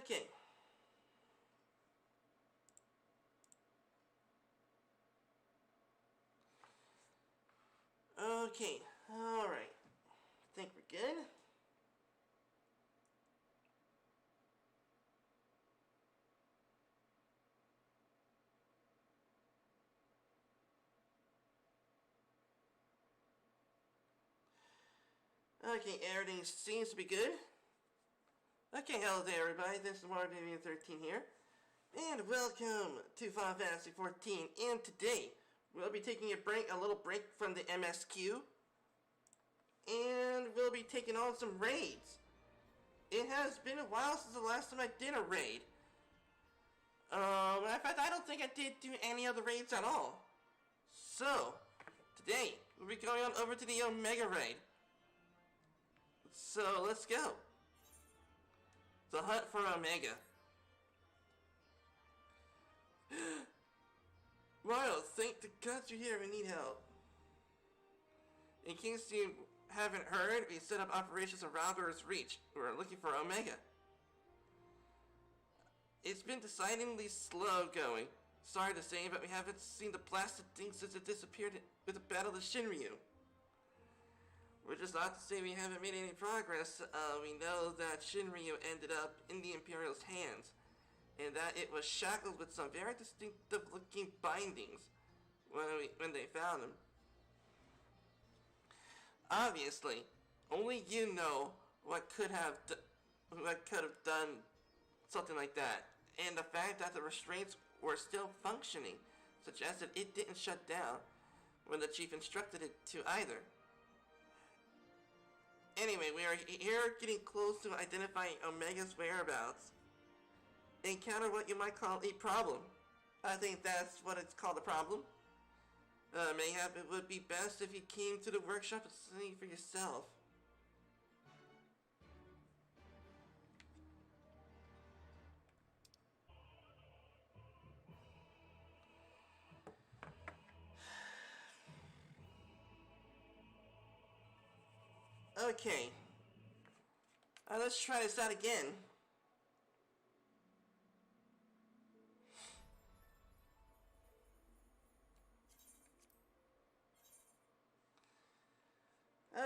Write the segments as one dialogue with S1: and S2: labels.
S1: Okay. Okay, alright. I think we're good. Okay, everything seems to be good. Okay, hello there everybody, this is MMORPG13 here. And welcome to Final Fantasy XIV, and today we'll be taking a little break from the MSQ. And we'll be taking on some raids. It has been a while since the last time I did a raid. In fact, I don't think I did do any other raids at all. So, today, we'll be going on over to the Omega raid. So, let's go. The hunt for Omega. Wow, thank the gods you're here, we need help. In case you haven't heard, we set up operations around Earth's Reach. We're looking for Omega. It's been decidedly slow going. Sorry to say, but we haven't seen the blasted thing since it disappeared with the Battle of Shinryu. We're just not to say we haven't made any progress. We know that Shinryu ended up in the Imperial's hands, and that it was shackled with some very distinctive looking bindings when they found him. Obviously, only you know what could have done something like that, and the fact that the restraints were still functioning suggested it didn't shut down when the chief instructed it to either. Anyway, we are here getting close to identifying Omega's whereabouts. Encounter what you might call a problem. I think that's what it's called, a problem. Mayhap it would be best if you came to the workshop and see for yourself. Okay. Let's try this out again.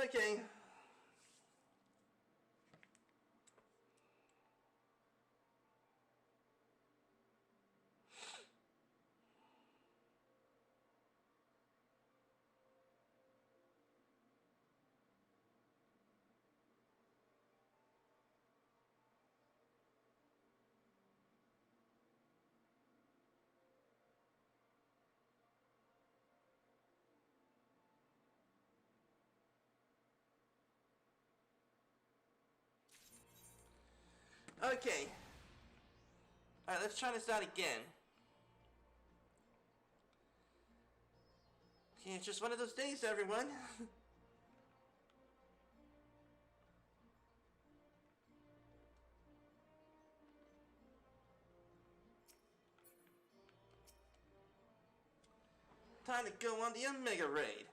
S1: Okay. Okay. Alright, let's try this out again. Okay, it's just one of those days, everyone. Time to go on the Omega raid.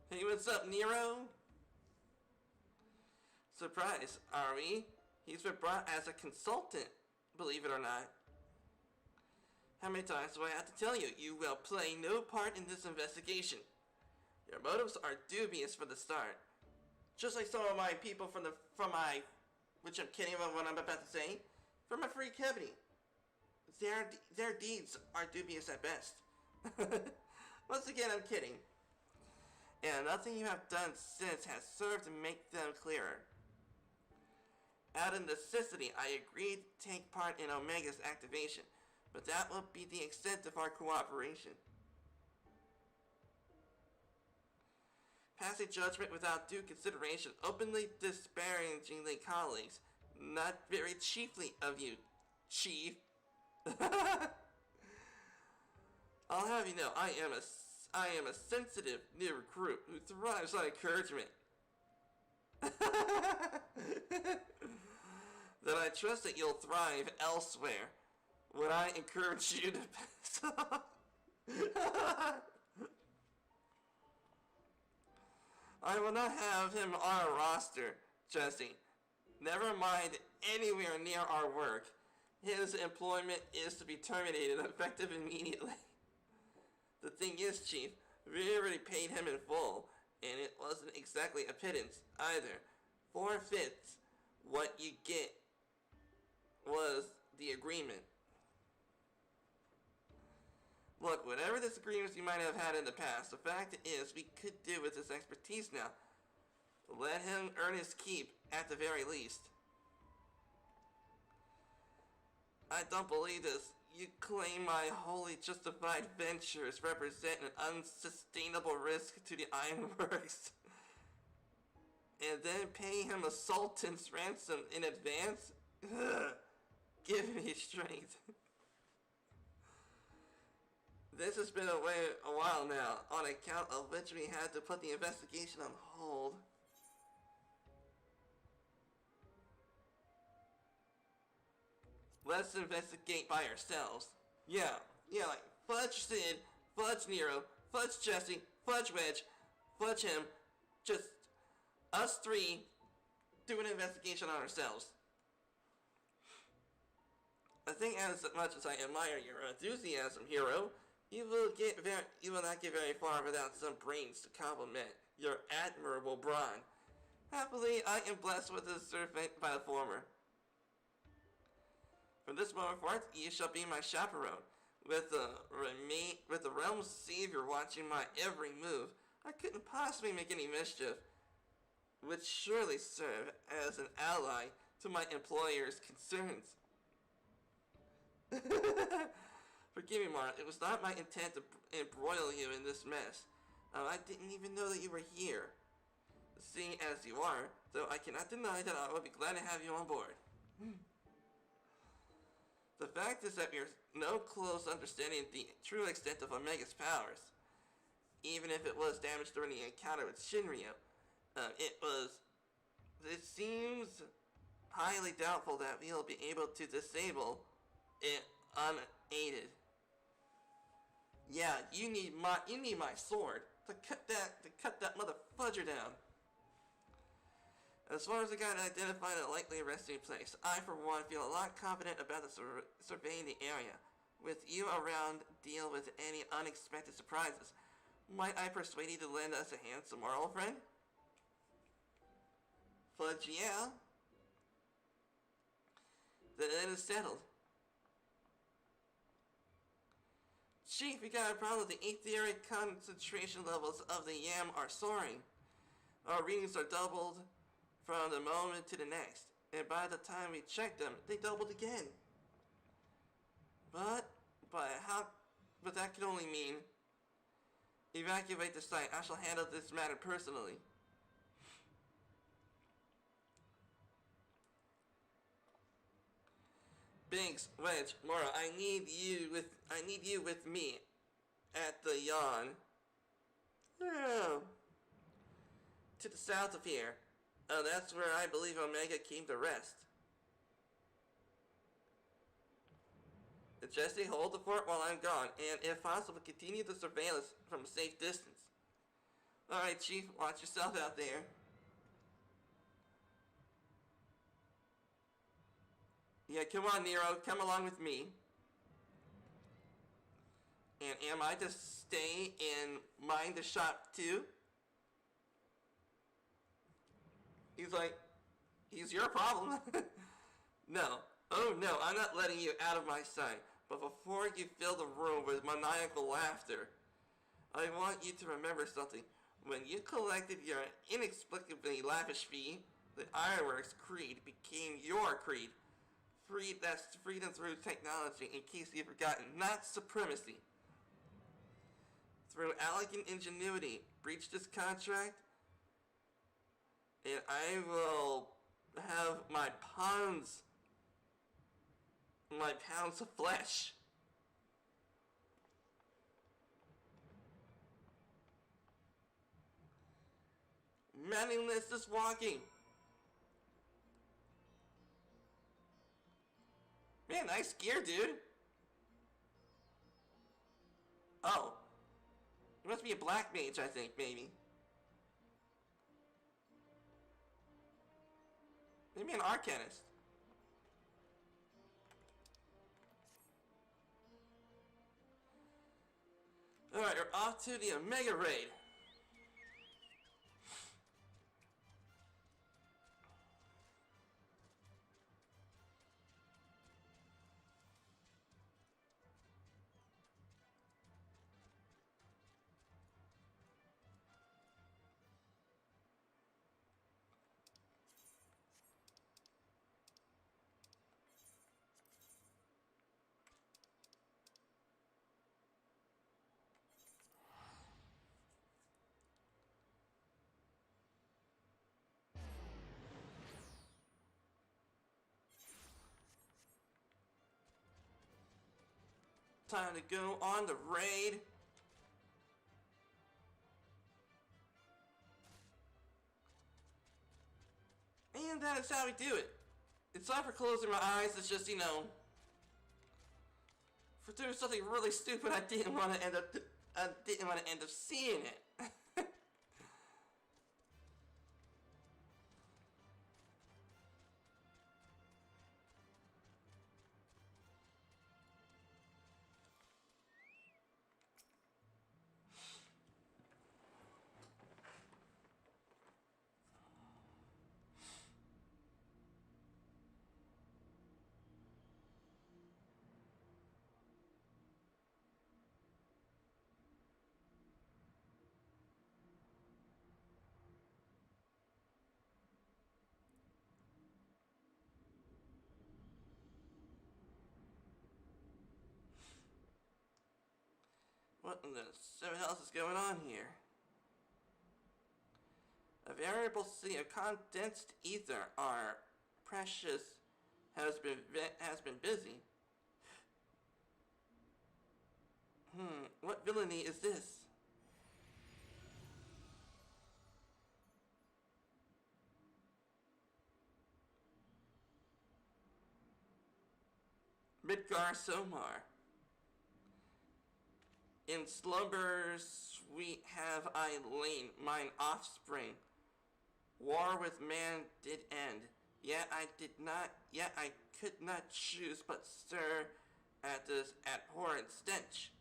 S1: Hey, what's up, Nero? Surprise, are we? He's been brought as a consultant, believe it or not. How many times do I have to tell you? You will play no part in this investigation. Your motives are dubious from the start. Just like some of my people which I'm kidding about what I'm about to say, from my free cavity. Their deeds are dubious at best. Once again, I'm kidding. And nothing you have done since has served to make them clearer. Out of necessity, I agreed to take part in Omega's activation, but that will be the extent of our cooperation. Passing judgment without due consideration, openly disparaging the colleagues, not very chiefly of you, Chief. I'll have you know, I am a sensitive new recruit who thrives on encouragement. Then I trust that you'll thrive elsewhere when I encourage you to pass on. I will not have him on our roster, Jesse. Never mind anywhere near our work. His employment is to be terminated effective immediately. The thing is, Chief, we already paid him in full, and it wasn't exactly a pittance either. 4/5 what you get was the agreement. Look, whatever disagreements you might have had in the past, the fact is we could do with his expertise now. Let him earn his keep at the very least. I don't believe this. You claim my wholly justified ventures represent an unsustainable risk to the Ironworks. And then pay him a sultan's ransom in advance? Ugh. Give me strength. This has been a while now, on account of which we had to put the investigation on hold. Let's investigate by ourselves. Yeah, like fudge Sid, fudge Nero, fudge Jesse, fudge Wedge, fudge him. Just us three do an investigation on ourselves. I think as much as I admire your enthusiasm, hero, you will not get very far without some brains to complement your admirable brawn. Happily, I am blessed with a servant by the former. From this moment forth, you shall be my chaperone. With the realm's savior watching my every move, I couldn't possibly make any mischief. Would surely serve as an ally to my employer's concerns. Forgive me, Mara. It was not my intent to embroil you in this mess. I didn't even know that you were here. Seeing as you are, though I cannot deny that I would be glad to have you on board. The fact is that we have no close understanding of the true extent of Omega's powers. Even if it was damaged during the encounter with Shinryu, it seems highly doubtful that we'll be able to disable it unaided. Yeah, you need my sword to cut that mother fudger down. As far as I got identified a likely resting place, I for one feel a lot confident about surveying the area. With you around, deal with any unexpected surprises. Might I persuade you to lend us a hand some more, old friend? Fudge, yeah. Then it is settled. Chief, we got a problem. The etheric concentration levels of the yam are soaring. Our readings are doubled from the moment to the next, and by the time we check them, they doubled again. But that can only mean evacuate the site. I shall handle this matter personally. Binks, Wedge, Mora, I need you with me at the yawn. Oh. To the south of here. That's where I believe Omega came to rest. Jesse, hold the fort while I'm gone, and if possible, continue the surveillance from a safe distance. Alright, Chief, watch yourself out there. Yeah, come on, Nero, come along with me. And am I to stay and mind the shop too? He's like, he's your problem. No. Oh no, I'm not letting you out of my sight. But before you fill the room with maniacal laughter, I want you to remember something. When you collected your inexplicably lavish fee, the Ironworks creed became your creed. That's freedom through technology, in case you've forgotten, not supremacy. Through elegant ingenuity, breach this contract, and I will have my pounds of flesh. Meaningless is walking. Man, nice gear, dude. Oh. to be a black mage, I think, maybe. Maybe an arcanist. Alright, we're off to the Omega Raid. Time to go on the raid. And that is how we do it. It's not for closing my eyes, it's just, you know, for doing something really stupid I didn't want to end up seeing it. What in the seven else is going on here? A variable sea of condensed ether, our precious, has been busy. What villainy is this? Midgar Somar. In slumber sweet have I lain, mine offspring. War with man did end, yet I could not choose but stir at this abhorrent stench.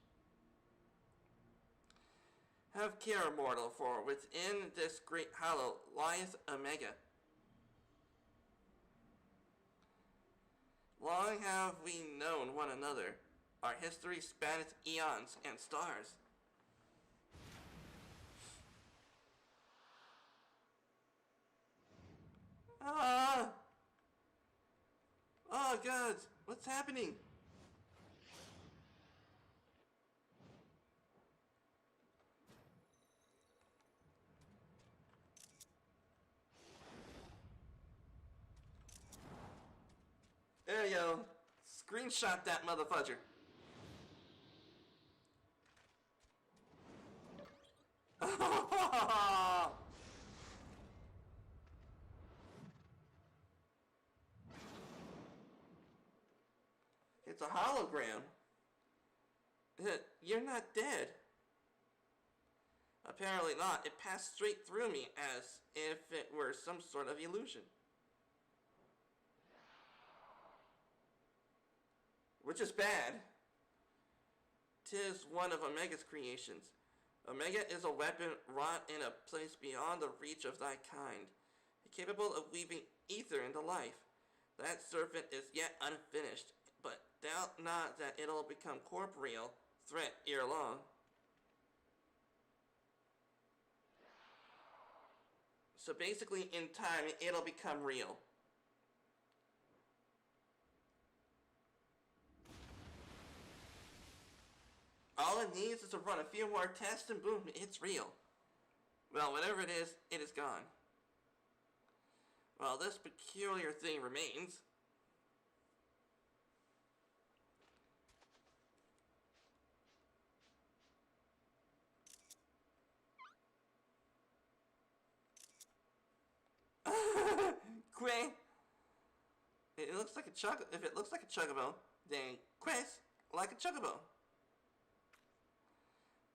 S1: Have care, mortal, for within this great hollow lieth Omega. Long have we known one another. Our history spanneth eons and stars. Ah! Oh God, what's happening? There you go. Screenshot that motherfucker. It's a hologram. You're not dead. Apparently not. It passed straight through me as if it were some sort of illusion. Which is bad. 'Tis one of Omega's creations. Omega is a weapon wrought in a place beyond the reach of thy kind, capable of weaving ether into life. That serpent is yet unfinished, but doubt not that it'll become corporeal threat ere long. So basically, in time, it'll become real. All it needs is to run a few more tests and boom, it's real. Well, whatever it is gone. Well, this peculiar thing remains. Quay. It looks like a chug. If it looks like a chugabo, then quest like a chugabo.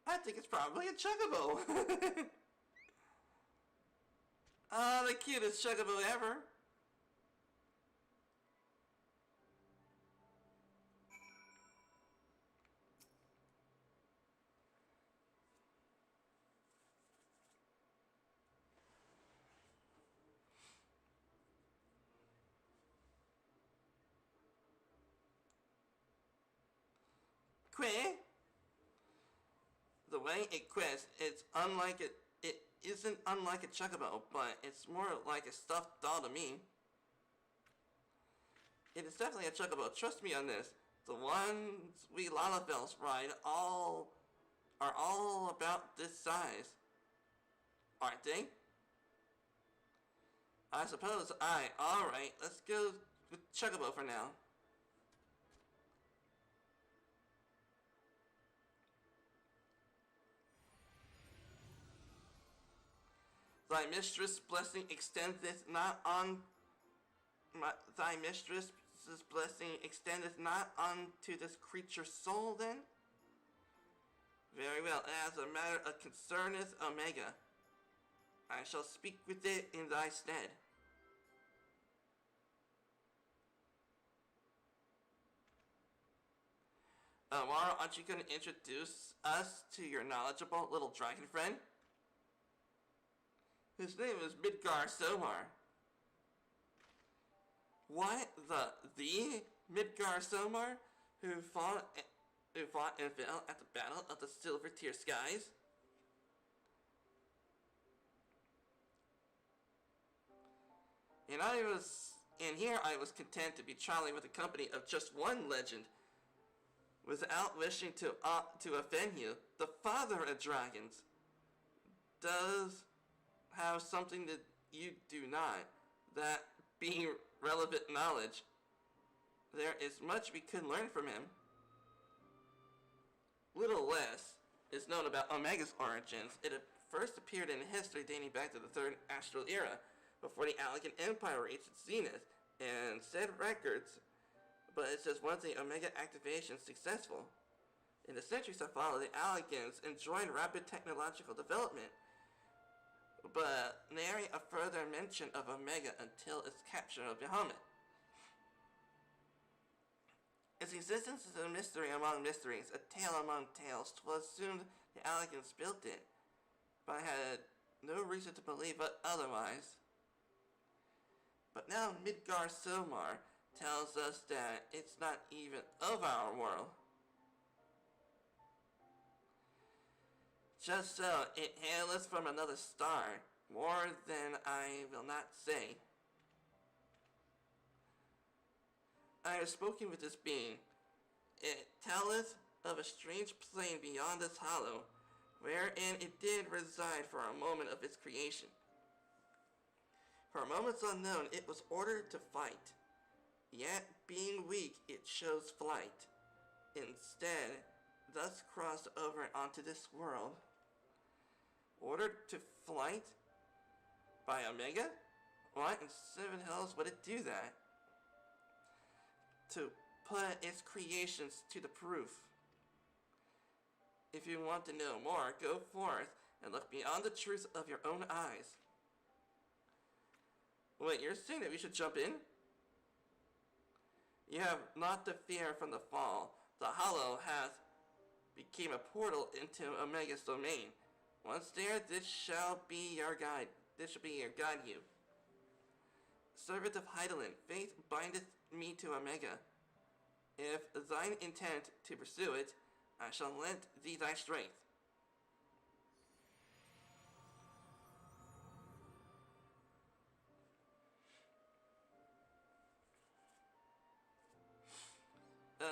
S1: I think it's probably a chocobo. Ah, the cutest chocobo ever. Que? The way it quests, it's unlike it. It isn't unlike a chocobo, but it's more like a stuffed doll to me. It is definitely a chocobo. Trust me on this. The ones we Lalafels ride are all about this size, aren't they? I suppose. Alright. Let's go with chocobo for now. Thy mistress' blessing extendeth not on thy mistress's blessing extendeth not unto this creature's soul, then? Very well, as a matter of concerneth Omega, I shall speak with it in thy stead. Mara, aren't you going to introduce us to your knowledgeable little dragon friend? His name is Midgar Somar. What? The Midgar Somar who fought and fell at the Battle of the Silver Tier Skies? And here I was content to be traveling with the company of just one legend, without wishing to offend you. The father of dragons does have something that you do not, that being relevant knowledge. There is much we could learn from him. Little less is known about Omega's origins. It first appeared in history dating back to the Third Astral Era, before the Allegan Empire reached its zenith, and said records, but it says once the Omega activation is successful. In the centuries that followed, the Allegans enjoyed rapid technological development, but nary a further mention of Omega until its capture of Bahamut. Its existence is a mystery among mysteries, a tale among tales. 'Twas assumed the Allegans built it, but I had no reason to believe it otherwise. But now Midgar Somar tells us that it's not even of our world. Just so, it haileth from another star. More than I will not say. I have spoken with this being. It telleth of a strange plane beyond this hollow, wherein it did reside for a moment of its creation. For moments unknown, it was ordered to fight. Yet, being weak, it chose flight. Instead, thus crossed over onto this world. Ordered to flight? By Omega? Why in seven hells would it do that? To put its creations to the proof. If you want to know more, go forth and look beyond the truth of your own eyes. Wait, you're saying that we should jump in? You have not to fear from the fall. The hollow hath became a portal into Omega's domain. Once there, this shall be your guide. This shall be your guide you. Servant of Heidelin, faith bindeth me to Omega. If thine intent to pursue it, I shall lend thee thy strength.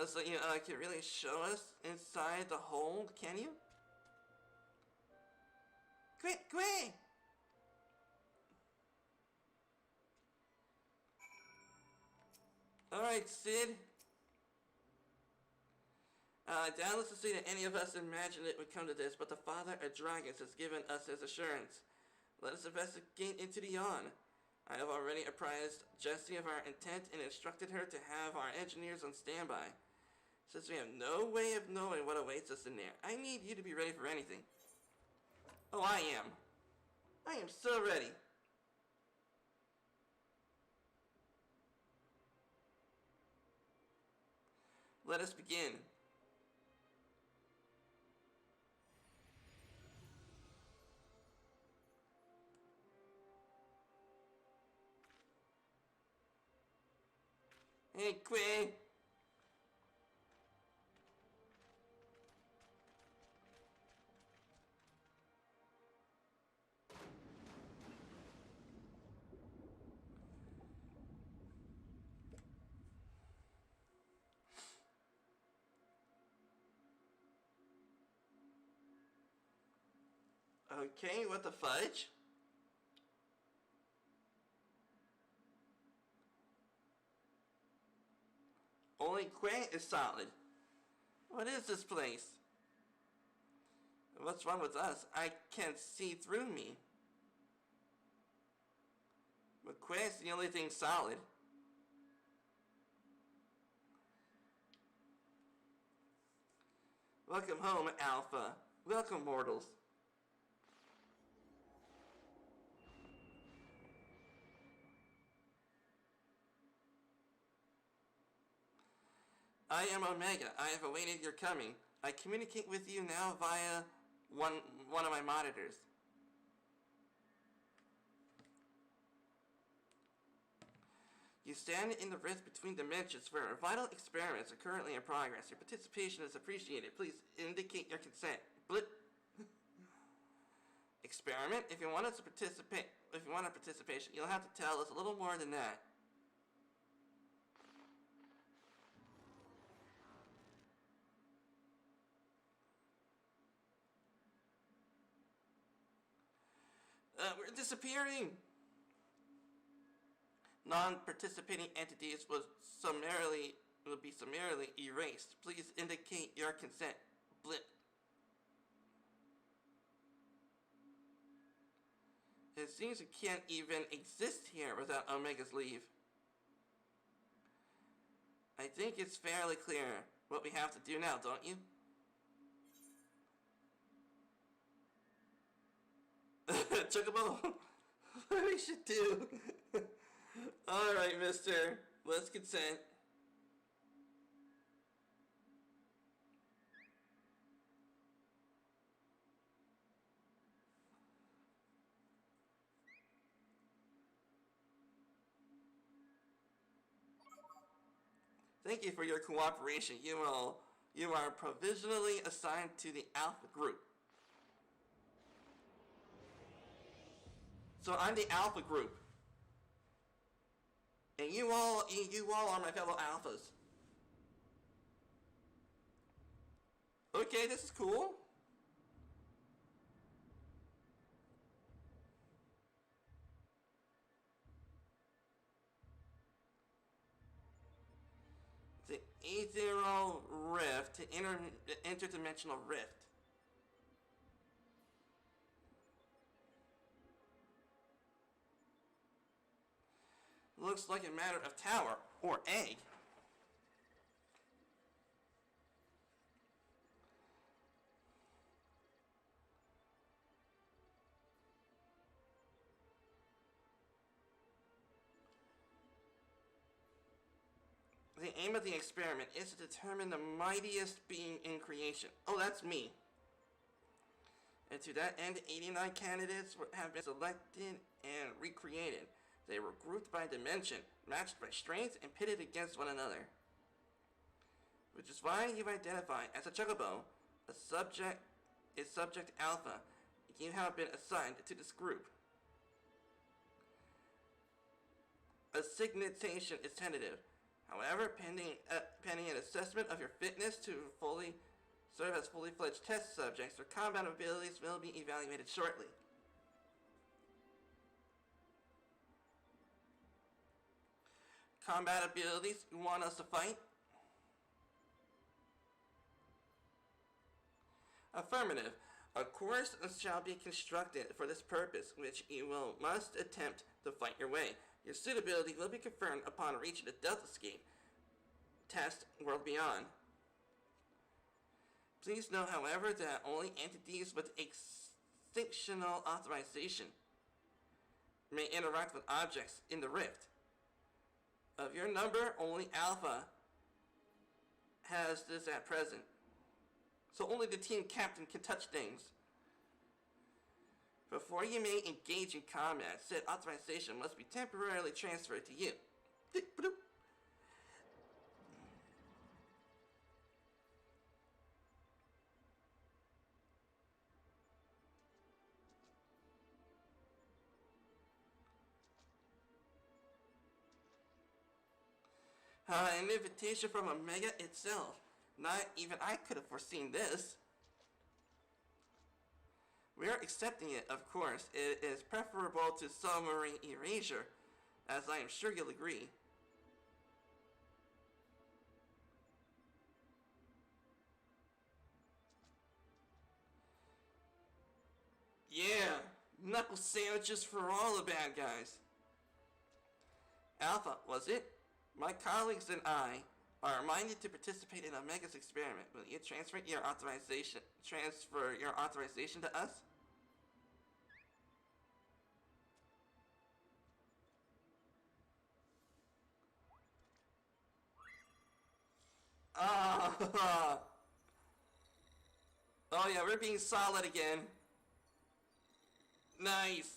S1: So you can really show us inside the hold, can you? Quick! Alright, Sid. Doubtless to see that any of us imagined it would come to this, but the Father of Dragons has given us his assurance. Let us investigate into the yawn. I have already apprised Jessie of our intent and instructed her to have our engineers on standby. Since we have no way of knowing what awaits us in there, I need you to be ready for anything. Oh, I am. I am so ready. Let us begin. Hey, Quay. Okay, what the fudge? Only Quay is solid. What is this place? What's wrong with us? I can't see through me. But Quay's the only thing solid. Welcome home, Alpha. Welcome, mortals. I am Omega. I have awaited your coming. I communicate with you now via one of my monitors. You stand in the rift between dimensions where vital experiments are currently in progress. Your participation is appreciated. Please indicate your consent. Blip. Experiment? If you want us to participate, if you want a participation, you'll have to tell us a little more than that. We're disappearing! Non-participating entities will be summarily erased. Please indicate your consent. Blip. It seems we can't even exist here without Omega's leave. I think it's fairly clear what we have to do now, don't you? Chocobo, what we should do? Alright, mister. Let's consent. Thank you for your cooperation. You are provisionally assigned to the Alpha Group. So I'm the Alpha Group. And you all are my fellow Alphas. Okay, this is cool. The Aetheral Rift, interdimensional rift. Looks like a matter of tower or egg. The aim of the experiment is to determine the mightiest being in creation. Oh, that's me. And to that end, 89 candidates have been selected and recreated. They were grouped by dimension, matched by strength, and pitted against one another. Which is why you identify as a Chocobo. Subject Alpha. You have been assigned to this group. Assignation is tentative. However, pending an assessment of your fitness to serve as fully fledged test subjects, your combat abilities will be evaluated shortly. Combat abilities, you want us to fight? Affirmative. A course shall be constructed for this purpose, which you must attempt to fight your way. Your suitability will be confirmed upon reaching the Delta Scheme test world beyond. Please note, however, that only entities with extinctional authorization may interact with objects in the rift. Of your number, only Alpha has this at present. So only the team captain can touch things. Before you may engage in combat, said authorization must be temporarily transferred to you. An invitation from Omega itself. Not even I could have foreseen this. We are accepting it, of course. It is preferable to submarine erasure, as I am sure you'll agree. Yeah, knuckle sandwiches for all the bad guys. Alpha, was it? My colleagues and I are reminded to participate in Omega's experiment. Will you transfer your authorization to us? Oh, oh yeah, we're being solid again. Nice.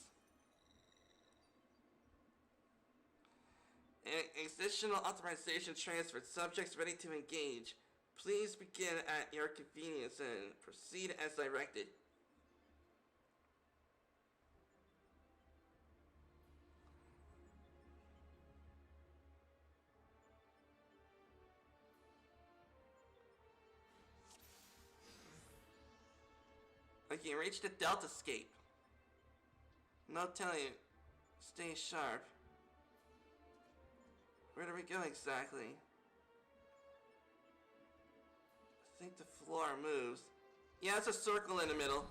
S1: Additional authorization transferred. Subjects ready to engage. Please begin at your convenience and proceed as directed. Okay, reach the Delta Scape. No telling you. Stay sharp. Where do we go exactly? I think the floor moves. Yeah, it's a circle in the middle.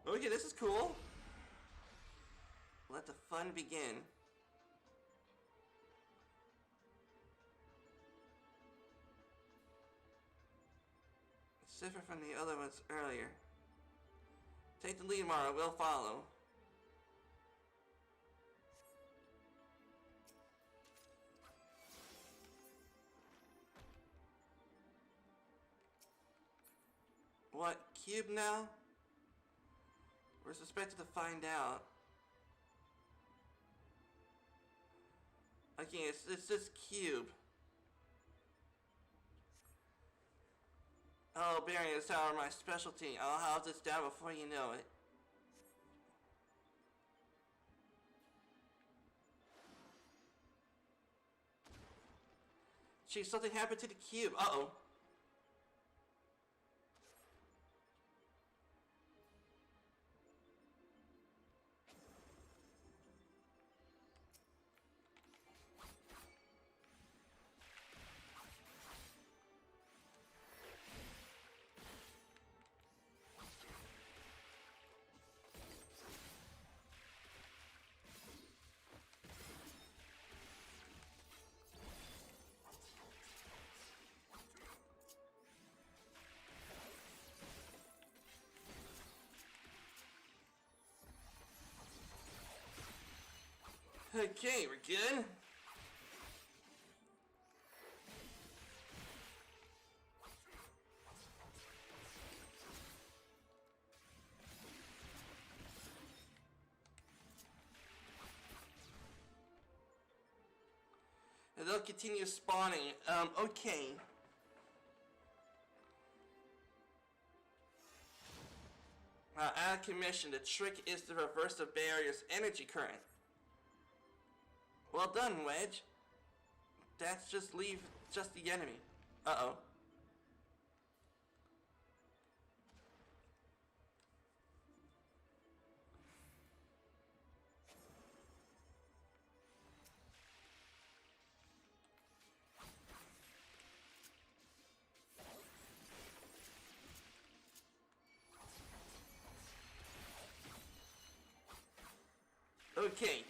S1: Okay, this is cool. Let the fun begin. It's different from the other ones earlier. Take the lead, Mara. We'll follow. What, cube now? We're suspected to find out. Okay, it's this cube. Oh, Barrier Tower, my specialty. I'll house this down before you know it. Gee, something happened to the cube. Uh-oh. Okay, we're good. And they'll continue spawning. Okay. Out of commission. The trick is to reverse the barrier's energy current. Well done, Wedge. That's just the enemy. Uh-oh. Okay.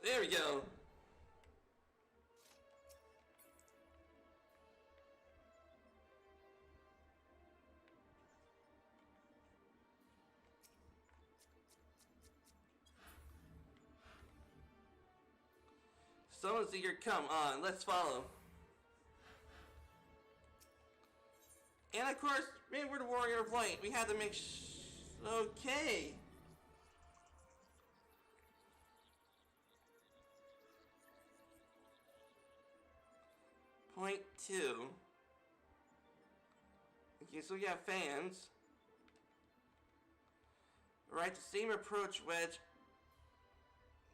S1: There we go. Someone's eager. Come on, let's follow. And of course, maybe we're the Warrior of Light. We had to make okay. Point 2. Okay, so we got fans. Right, the same approach, Wedge.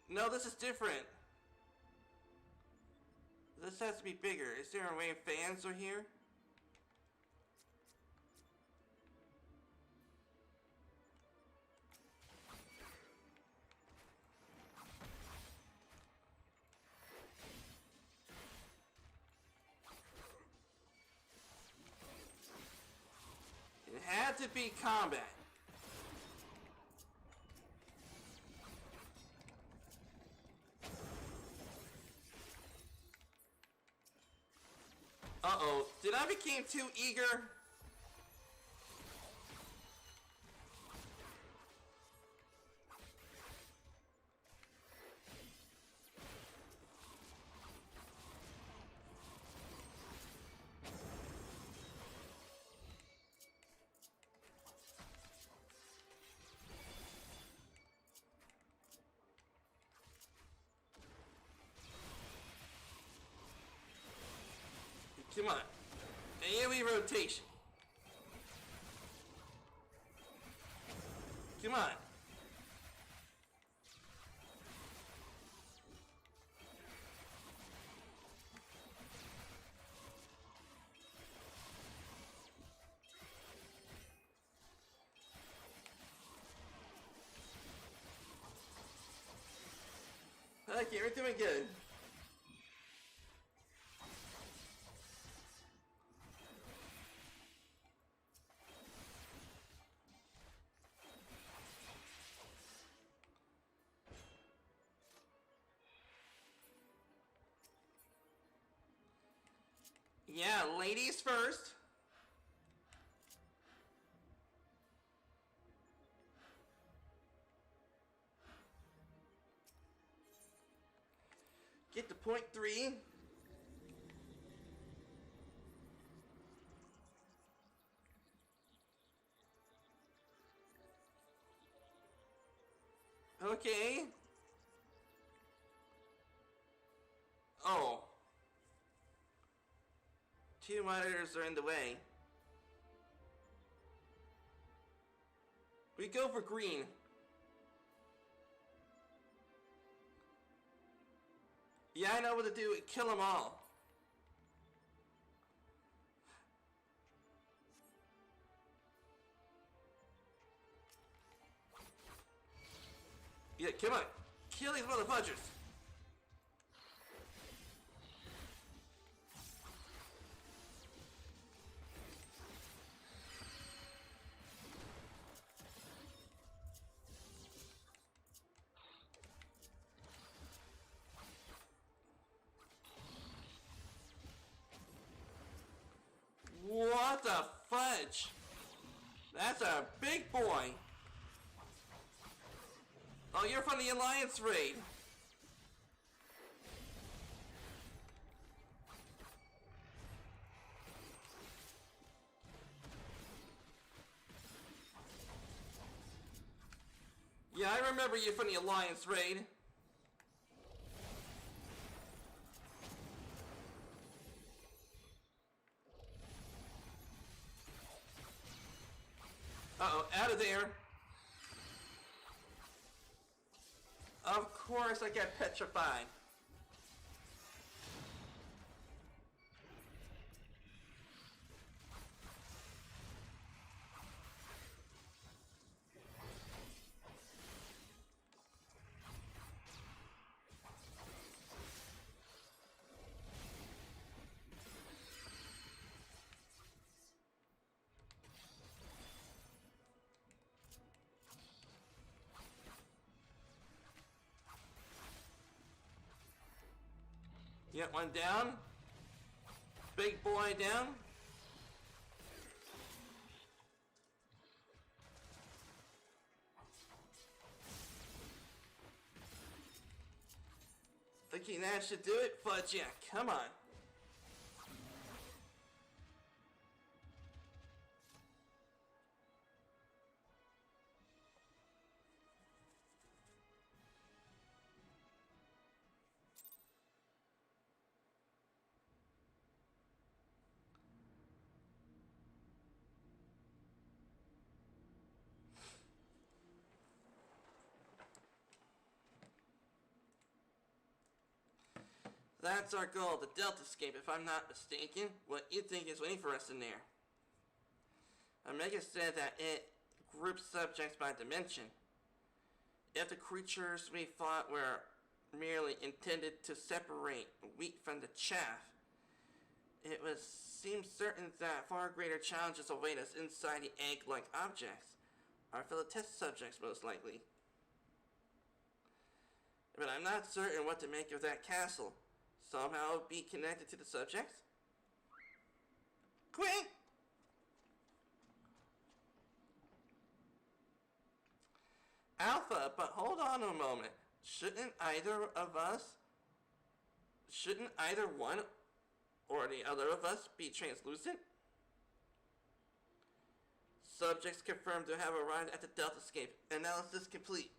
S1: No, this is different. This has to be bigger. Is there a way fans are here? It had to be combat. Uh-oh. Did I become too eager? Come on. AoE rotation. Come on. Okay, we're doing good. Yeah, ladies first. Get to point 3. Okay. Oh. 2 monitors are in the way. We go for green. Yeah, I know what to do. Kill them all. Yeah, come on. Kill these motherfuckers. What the fudge? That's a big boy. Oh, you're from the Alliance raid. Yeah, I remember you from the Alliance raid. Uh-oh, out of there. Of course I got petrified. Get one down. Big boy down. Thinking that should do it? Fudge, yeah, come on. That's our goal, the Deltascape, if I'm not mistaken. What you think is waiting for us in there? Omega said that it groups subjects by dimension. If the creatures we fought were merely intended to separate wheat from the chaff, it would seem certain that far greater challenges await us inside the egg-like objects. Our fellow test subjects, most likely. But I'm not certain what to make of that castle. Somehow be connected to the subjects? Quick! Alpha, but hold on a moment. Shouldn't either one or the other of us be translucent? Subjects confirmed to have arrived at the Deltascape. Analysis complete.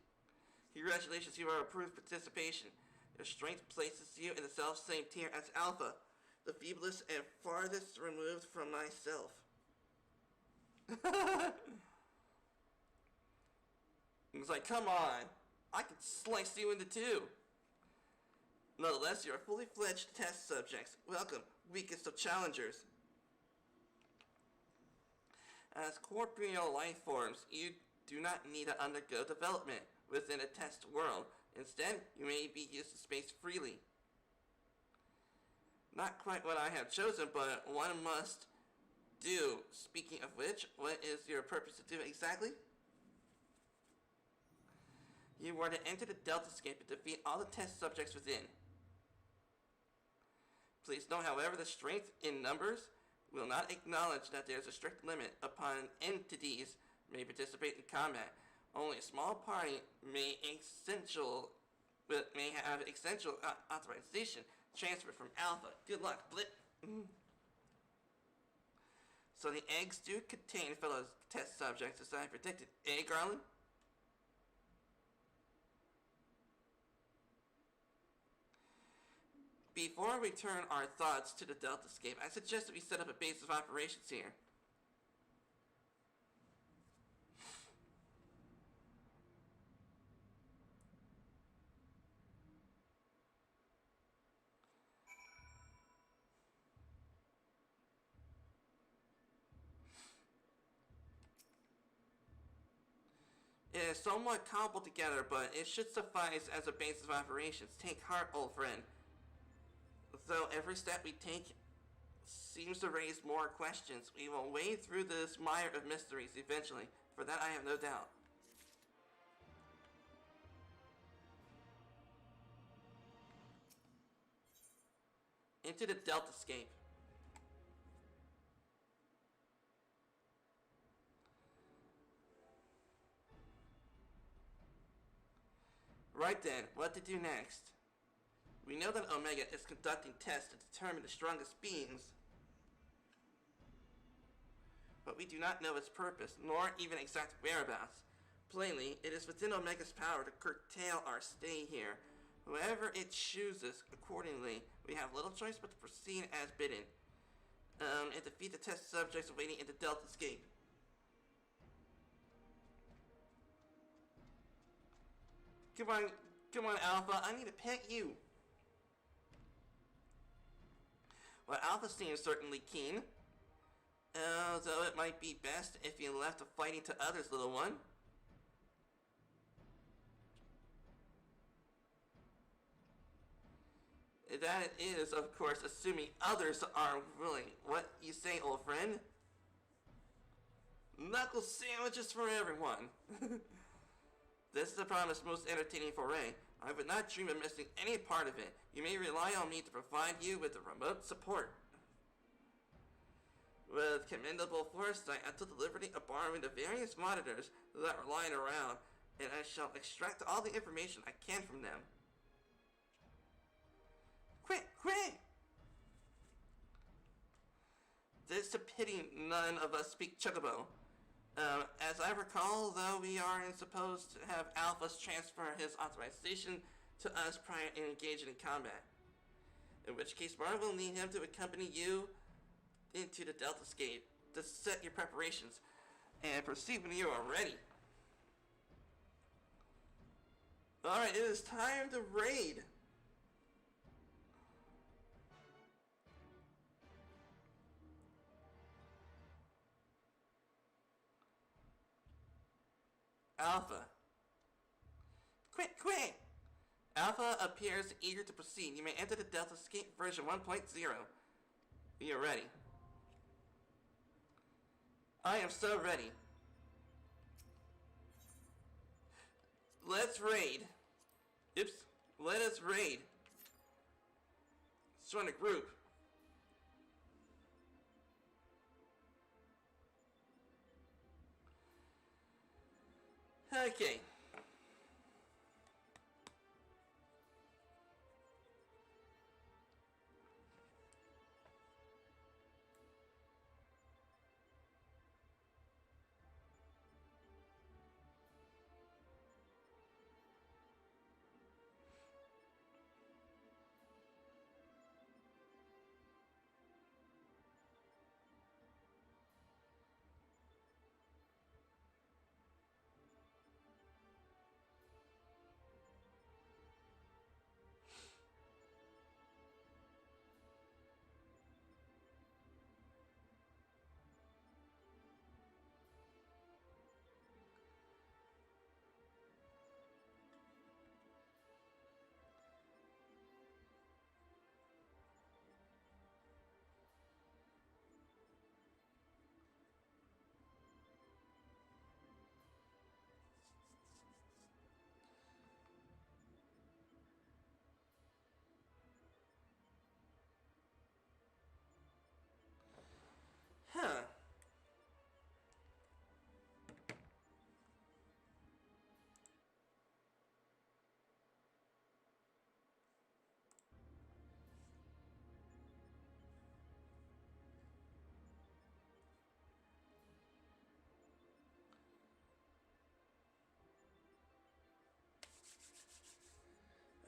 S1: Congratulations, you are approved participation. Your strength places you in the self-same tier as Alpha, the feeblest and farthest removed from myself. It's like, come on, I could slice you into two. Nonetheless, you are fully fledged test subjects. Welcome, weakest of challengers. As corporeal life forms, you do not need to undergo development within a test world. Instead, you may be used to space freely. Not quite what I have chosen, but one must do. Speaking of which, what is your purpose to do exactly? You are to enter the Deltascape and defeat all the test subjects within. Please note, however, the strength in numbers will not acknowledge that there is a strict limit upon entities may participate in combat. Only a small party may have essential authorization transferred from Alpha. Good luck, Blip. So the eggs do contain fellow test subjects as I predicted. Eh, Garland? Before we turn our thoughts to the Deltascape, I suggest that we set up a base of operations here. It is somewhat cobbled together, but it should suffice as a base of operations. Take heart, old friend. Though every step we take seems to raise more questions, we will wade through this mire of mysteries eventually. For that I have no doubt. Into the Deltascape. Right then, what to do next? We know that Omega is conducting tests to determine the strongest beings, but we do not know its purpose, nor even exact whereabouts. Plainly, it is within Omega's power to curtail our stay here. Whoever it chooses accordingly, we have little choice but to proceed as bidden, and defeat the test subjects waiting in the Deltascape. Come on, Alpha, I need to pet you. Well, Alpha seems certainly keen. Though it might be best if you left the fighting to others, little one. That is, of course, assuming others are willing. What you say, old friend? Knuckle sandwiches for everyone. This is a promised most entertaining foray. I would not dream of missing any part of it. You may rely on me to provide you with the remote support. With commendable foresight, I took the liberty of borrowing the various monitors that were lying around, and I shall extract all the information I can from them. Quick, quick! It's a pity none of us speak Chocobo. As I recall, though, we aren't supposed to have Alphas transfer his authorization to us prior to engaging in combat. In which case, Mara will need him to accompany you into the Deltascape to set your preparations and proceed when you are ready. Alright, it is time to raid. Alpha. Quick, quick! Alpha appears eager to proceed. You may enter the Deltascape version 1.0. We are ready. I am so ready. Let's raid. Oops. Let us raid. Let's join a group. Okay. Huh.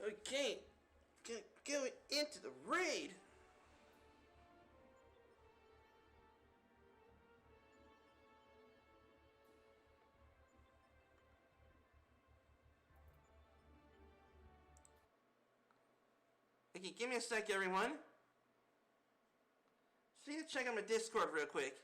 S1: Okay. Going into the raid. Okay, give me a sec, everyone. So you check out my Discord real quick.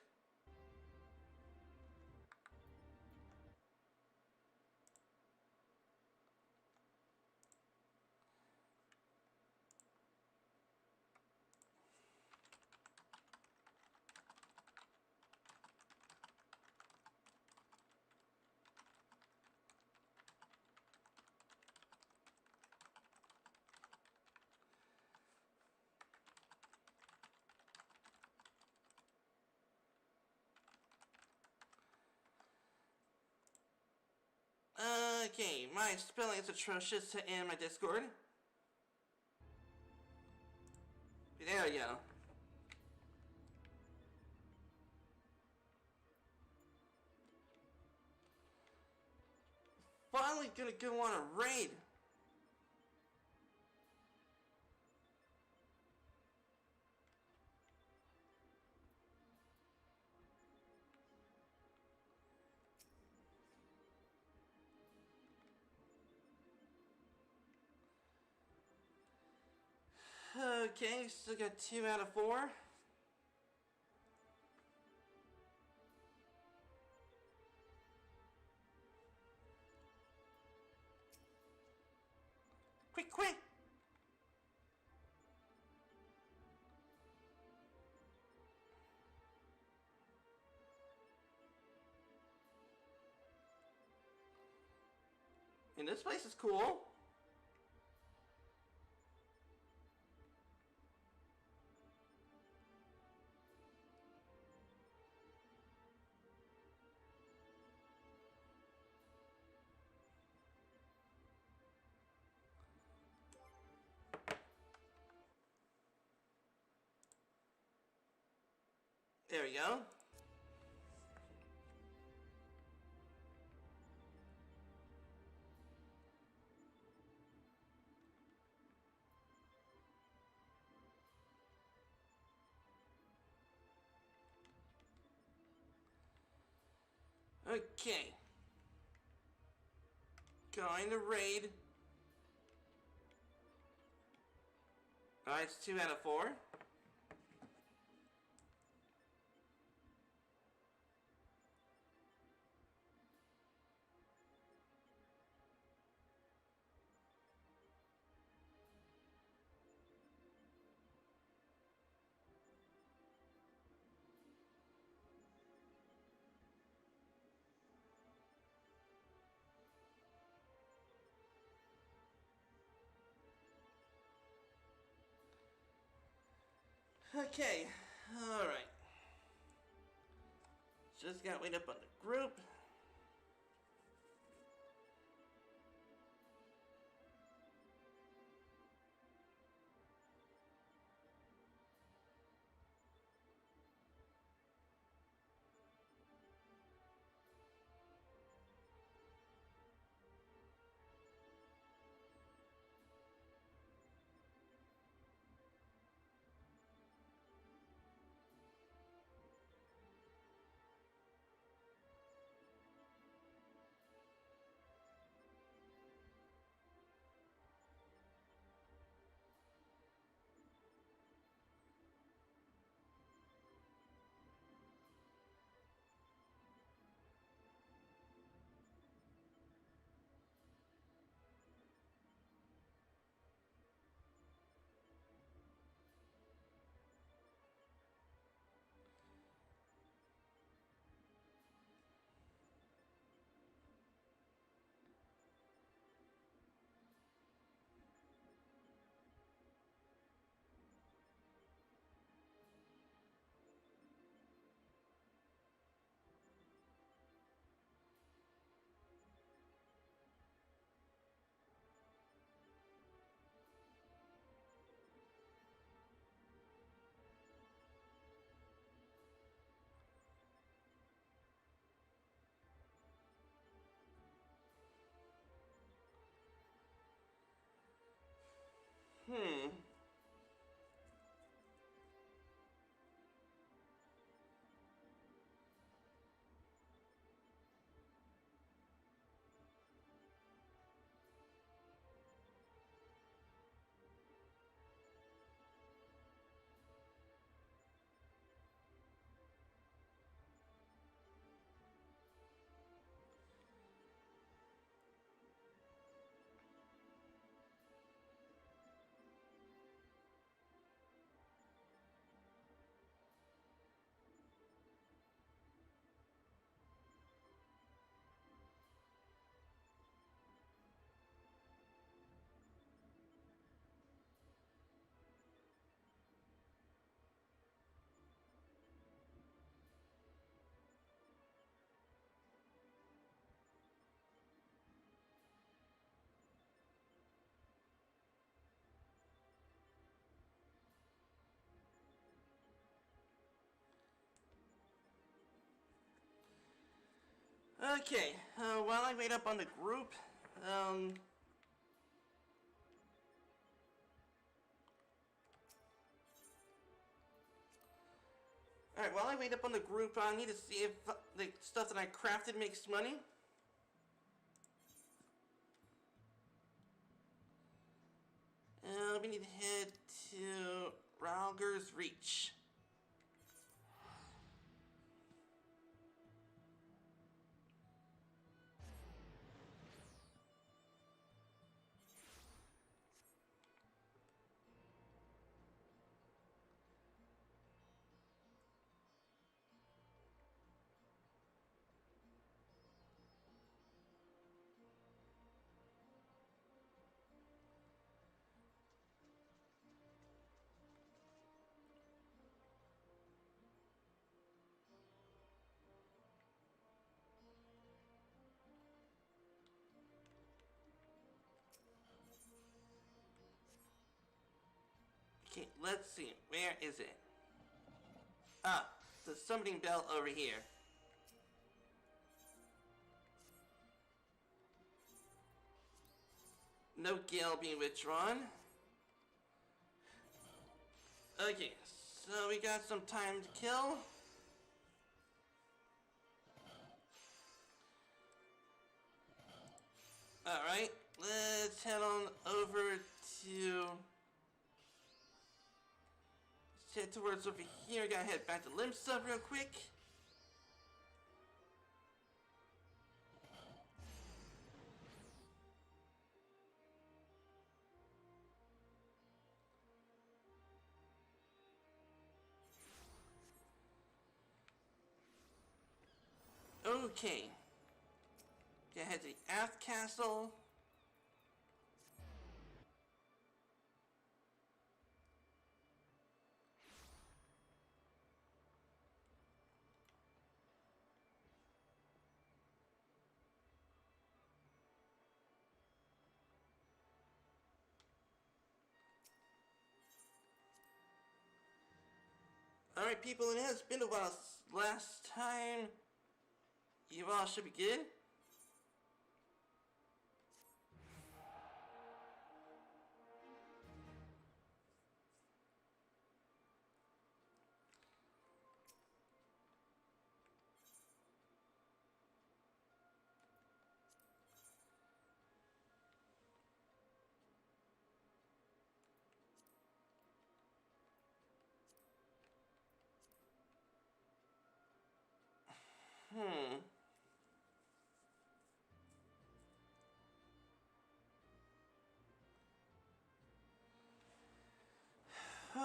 S1: Okay, my spelling is atrocious in my Discord. There we go. Finally gonna go on a raid. Okay, still got 2 out of 4. Quick, quick! And this place is cool. There we go. Okay. Going to raid. Alright, it's 2 out of 4. Okay, alright. Just gotta wait up on the group. Hmm. Okay, while I wait up on the group, alright, while I wait up on the group, I need to see if the stuff that I crafted makes money. We need to head to Ralger's Reach. Okay, let's see. Where is it? Ah, the summoning bell over here. No gale being withdrawn. Okay, so we got some time to kill. Alright, let's head on over to... Let's head towards over here. Gotta head back to Limb Sub real quick. Okay. Gotta head to the Aft Castle. Alright people, it has been a while since last time. You all should be good.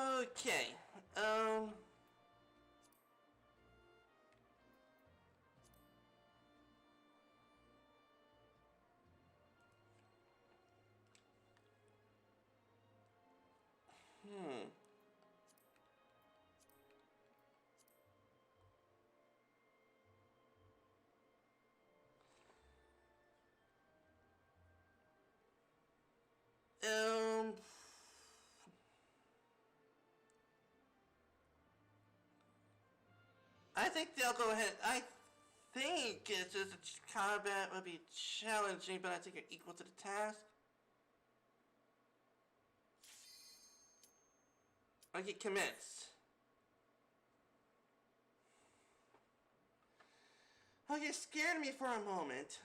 S1: Okay. Um. I think they'll go ahead. I think it's just combat will be challenging, but I think you're equal to the task. Okay, commence. Okay, scared me for a moment.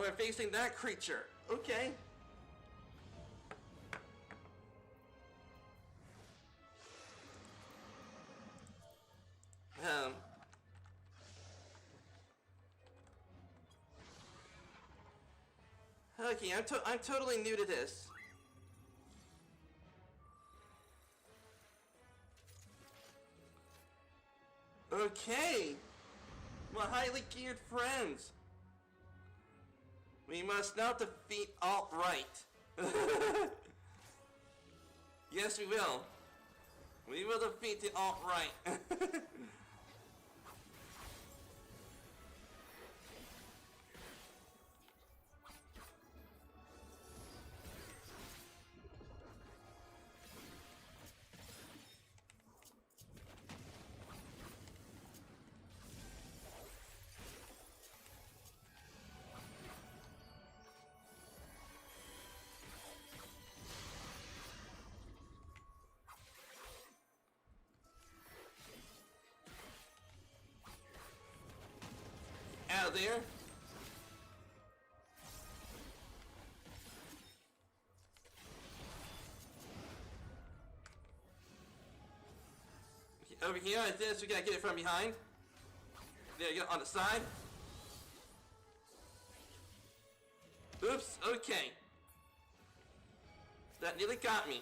S1: We're facing that creature. Okay. Um. Okay, I'm totally new to this. Okay. My highly geared friends. We must now defeat alt-right. Yes, we will. We will defeat the alt-right. Out of there. Over here like this, we gotta get it from behind. There you go, on the side. Oops, okay. That nearly got me.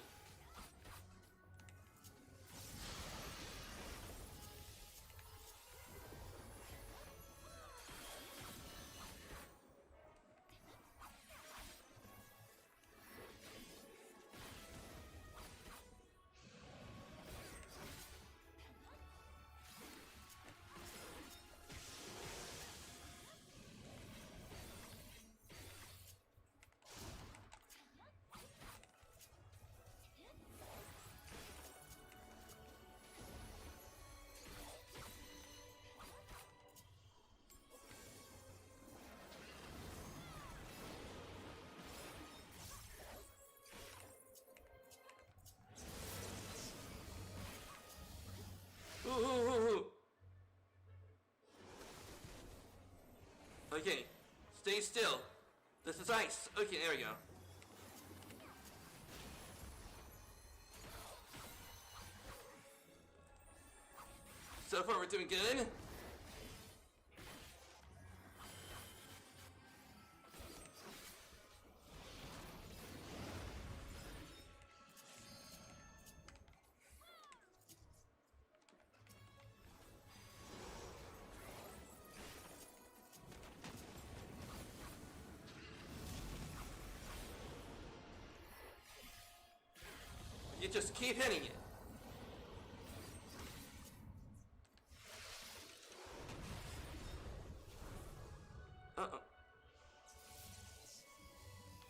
S1: still. This is ice. Okay, there we go. So far, we're doing good. You just keep hitting it. Uh-oh.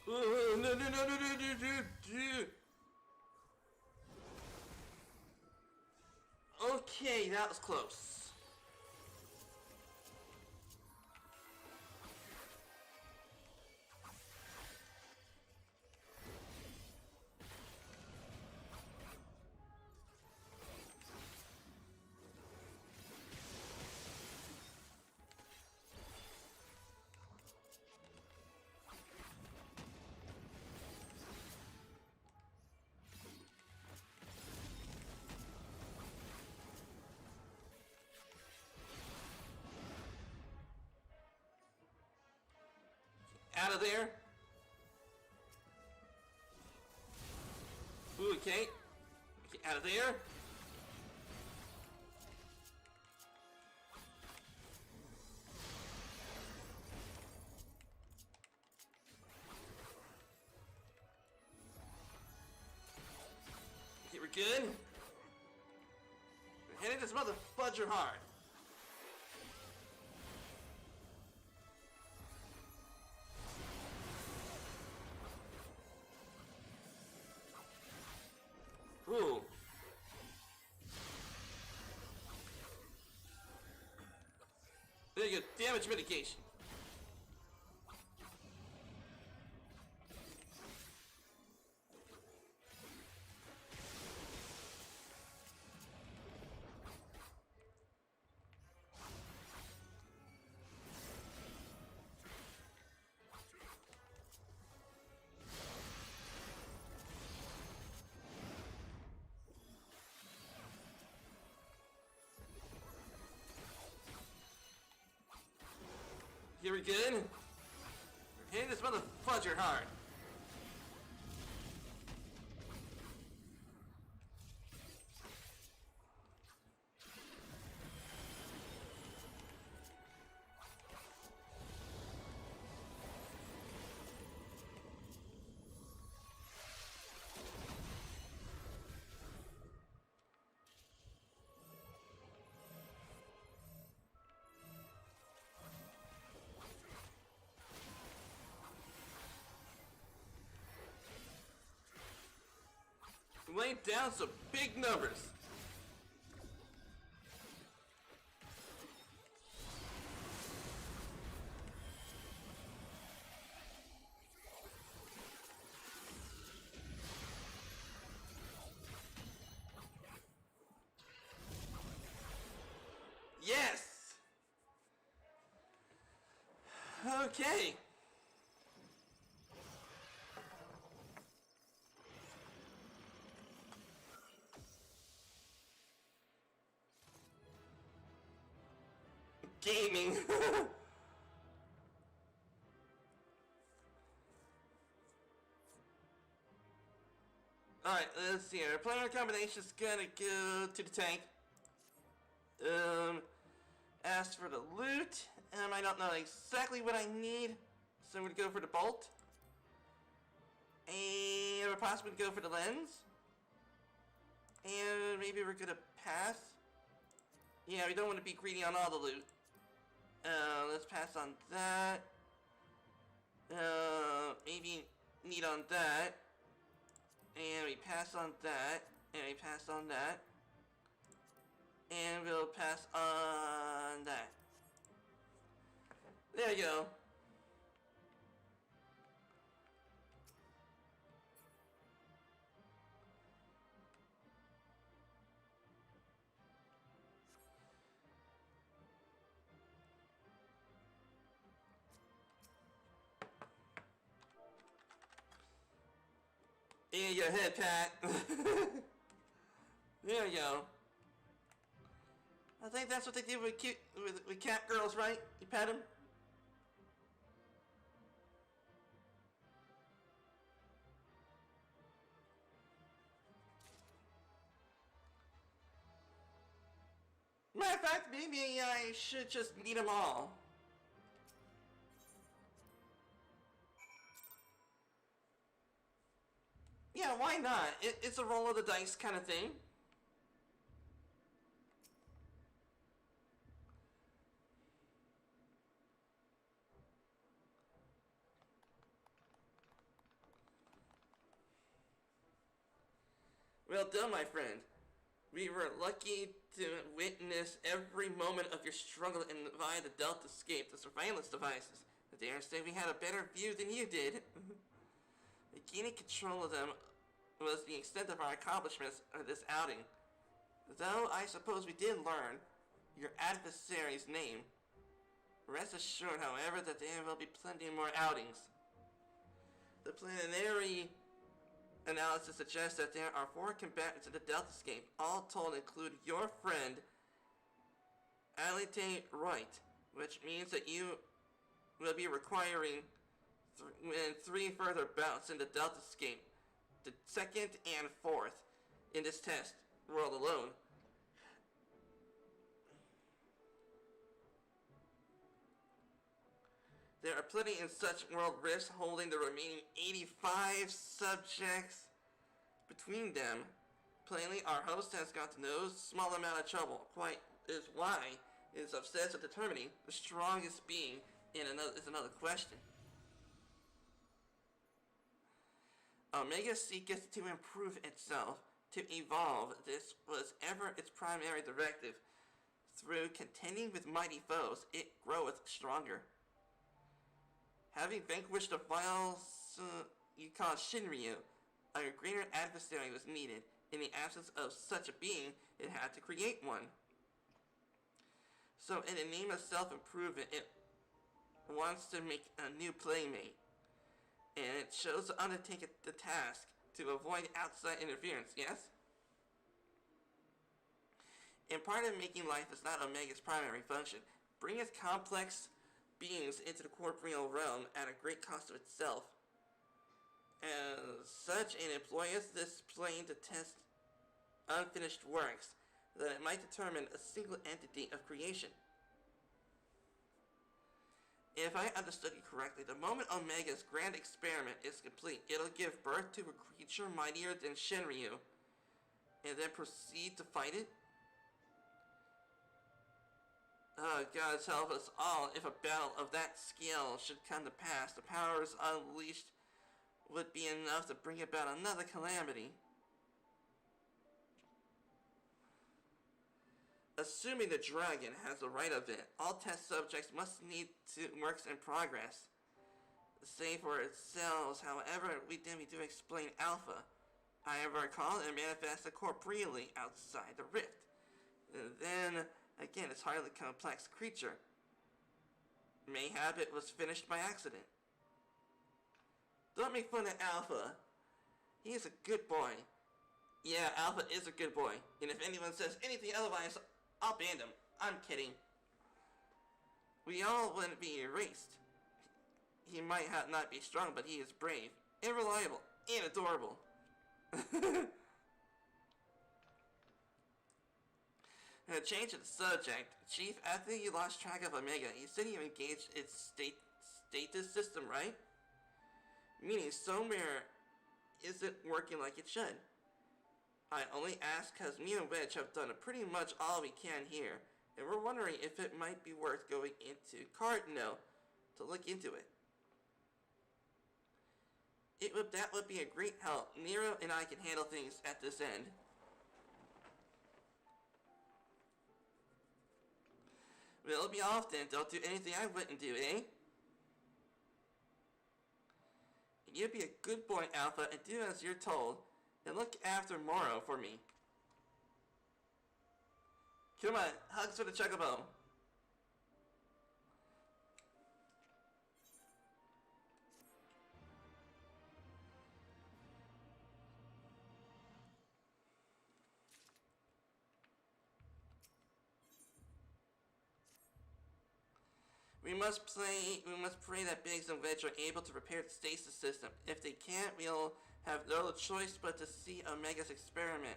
S1: Oh, no, no, no, no, no, no, no. Okay, that was close. Out of there. Ooh, okay. Okay, out of there. Okay, we're good. We're hitting this mother fudger hard. Ooh. There you go, damage mitigation. Here we good. We're hitting this mother fudger hard. Laying down some big numbers. Yes! Okay. Gaming. Alright, let's see. Our player combination is gonna go to the tank. Ask for the loot. I don't know exactly what I need, so I'm gonna go for the bolt. And we're possibly go for the lens. And maybe we're gonna pass. Yeah, we don't want to be greedy on all the loot. Let's pass on that. Maybe need on that. And we pass on that. And we pass on that. And we'll pass on that. There you go. In your head, Pat. There you go. I think that's what they do with cat girls, right? You pet them. Matter of fact, maybe I should just meet them all. Yeah, why not? It's a roll of the dice kind of thing. Well done, my friend. We were lucky to witness every moment of your struggle via the Delta Escape, the surveillance devices. I dare say we had a better view than you did. Gaining control of them was the extent of our accomplishments of this outing. Though I suppose we did learn your adversary's name. Rest assured, however, that there will be plenty more outings. The preliminary analysis suggests that there are 4 combatants in the Delta Escape. All told include your friend, Alite Wright, which means that you will be requiring 3 further bouts in the Delta Escape, the 2nd and 4th, in this test world alone. There are plenty in such world rifts holding the remaining 85 subjects between them. Plainly, our host has got no small amount of trouble. Quite is why it is obsessed with determining the strongest being is another question. Omega seeketh to improve itself, to evolve. This was ever its primary directive. Through contending with mighty foes, it groweth stronger. Having vanquished the vile you call Shinryu, a greater adversary was needed. In the absence of such a being, it had to create one. So in the name of self-improvement, it wants to make a new playmate. And it chose to undertake the task to avoid outside interference, yes? And part of making life is not Omega's primary function. Bring its complex beings into the corporeal realm at a great cost of itself. As such, it employs this plane to test unfinished works, that it might determine a single entity of creation. If I understood you correctly, the moment Omega's grand experiment is complete, it'll give birth to a creature mightier than Shinryu, and then proceed to fight it? Oh, God help us all if a battle of that scale should come to pass. The powers unleashed would be enough to bring about another calamity. Assuming the dragon has the right of it, all test subjects must need to works in progress. Save for itself, however, we do explain Alpha. I recall it manifested corporeally outside the rift. And then, again, it's a highly complex creature. Mayhap it was finished by accident. Don't make fun of Alpha. He is a good boy. Yeah, Alpha is a good boy. And if anyone says anything otherwise, I'll ban him. I'm kidding. We all wouldn't be erased. He might not be strong, but he is brave, and reliable, and adorable. Change of the subject. Chief, after you lost track of Omega, you said you engaged its status system, right? Meaning somewhere isn't working like it should. I only ask because me and Wedge have done pretty much all we can here, and we're wondering if it might be worth going into Cardinal to look into it. That would be a great help. Nero and I can handle things at this end. Well, it'll be off then. Don't do anything I wouldn't do, eh? You be a good boy, Alpha, and do as you're told. And look after Moro for me. Come on, hugs for the Chocobo. We must pray that Biggs and Wedge are able to repair the stasis system. If they can't, we'll have no choice but to see Omega's experiment.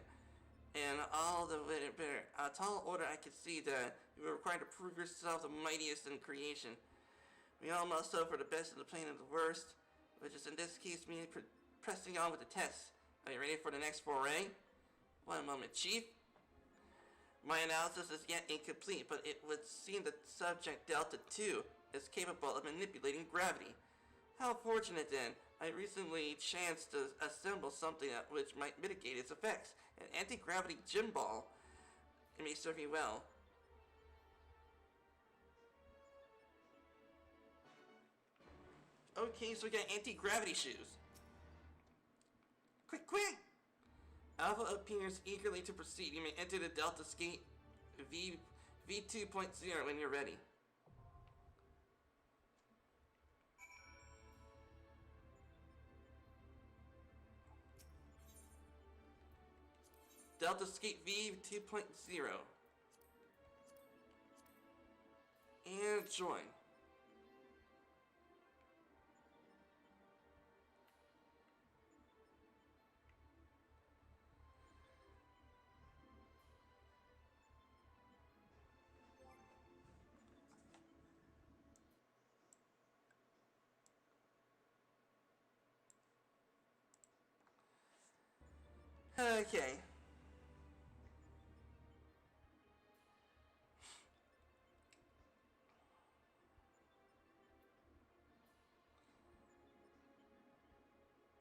S1: And all the better. A tall order I could see that you were required to prove yourself the mightiest in creation. We all must hope for the best and the plain of the worst, which is in this case me pressing on with the tests. Are you ready for the next foray? One moment, Chief. My analysis is yet incomplete, but it would seem that subject Delta 2 is capable of manipulating gravity. How fortunate then. I recently chanced to assemble something which might mitigate its effects. An anti-gravity gym ball. It may serve you well. Okay, so we got anti-gravity shoes. Quick, quick! Alpha appears eagerly to proceed. You may enter the Delta Skate V2.0 when you're ready. Delta Skate V 2.0. And join. Okay.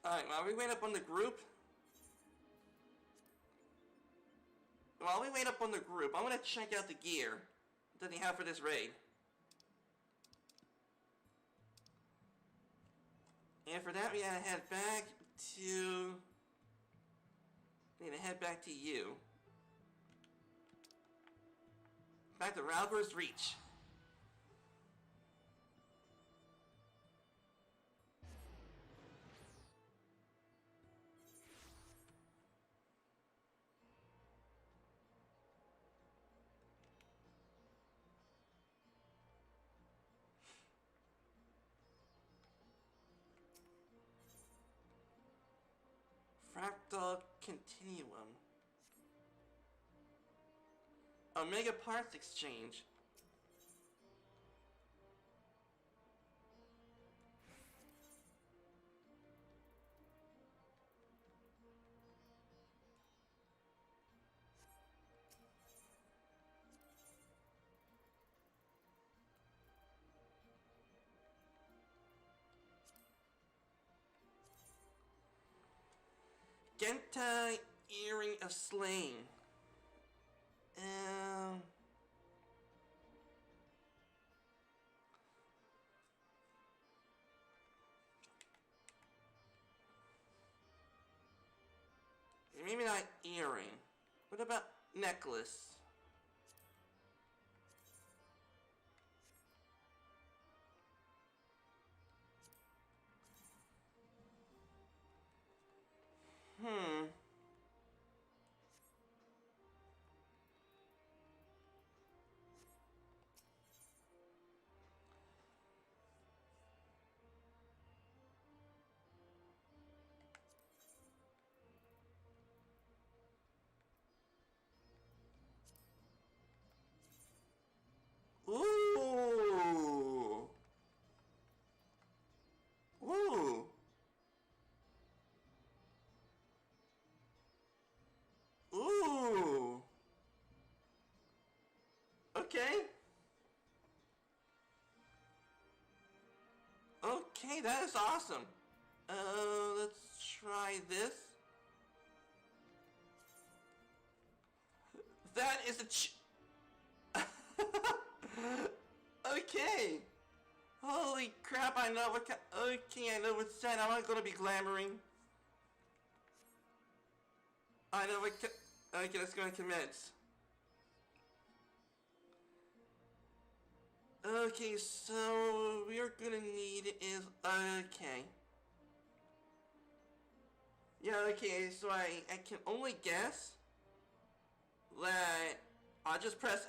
S1: Alright, while we wait up on the group, I want to check out the gear that they have for this raid. And for that, we gotta head back to... We need to head back to you. Back to Ralber's Reach. Fractal Continuum. Omega Parts Exchange. Genta Earring of Slaying. Maybe not earring. What about necklace? Ooh. Ooh. Ooh. Okay. Okay, that is awesome. Let's try this. That is a okay. Holy crap, I know what okay, I know what's said. I'm not gonna be glamoring. I know what okay, let's go and commence. Okay, so we are gonna need is okay. Yeah, okay, so I can only guess that I'll just press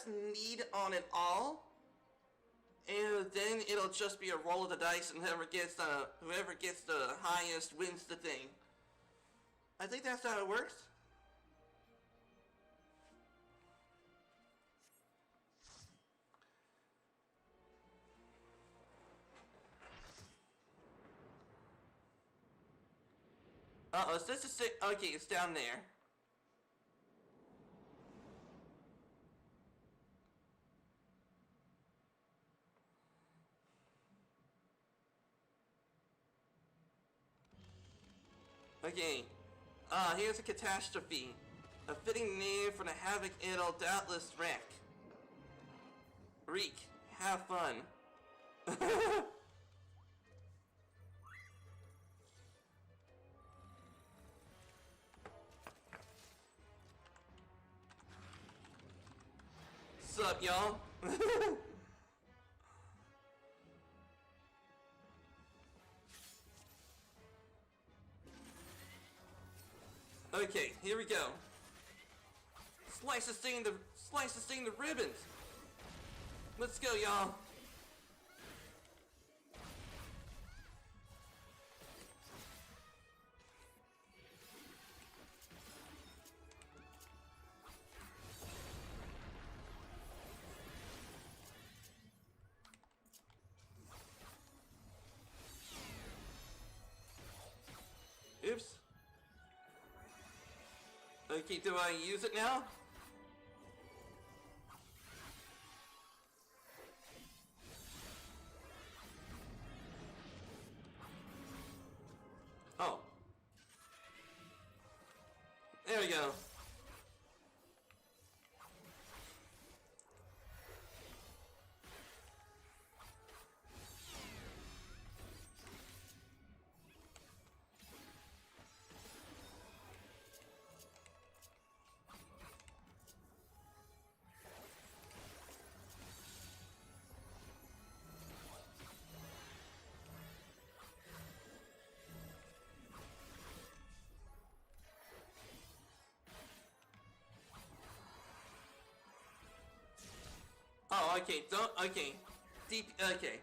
S1: need on it all. And then it'll just be a roll of the dice, and whoever gets the highest wins the thing. I think that's how it works. Uh-oh, so this is okay, it's down there. Okay, here's a catastrophe. A fitting name for the havoc it'll doubtless wreak. Have fun. Sup, y'all? Okay, here we go. Slice this thing to ribbons. Let's go, y'all. Oops. Okay, do I use it now? Oh. There we go. Oh, okay, okay. Deep, okay.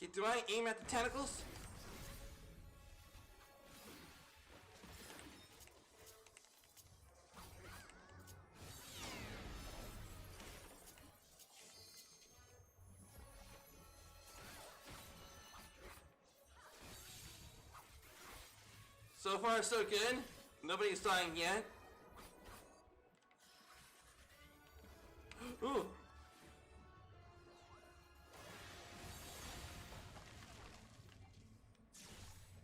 S1: Okay, do I aim at the tentacles? So far, so good. Nobody's dying yet. Ooh.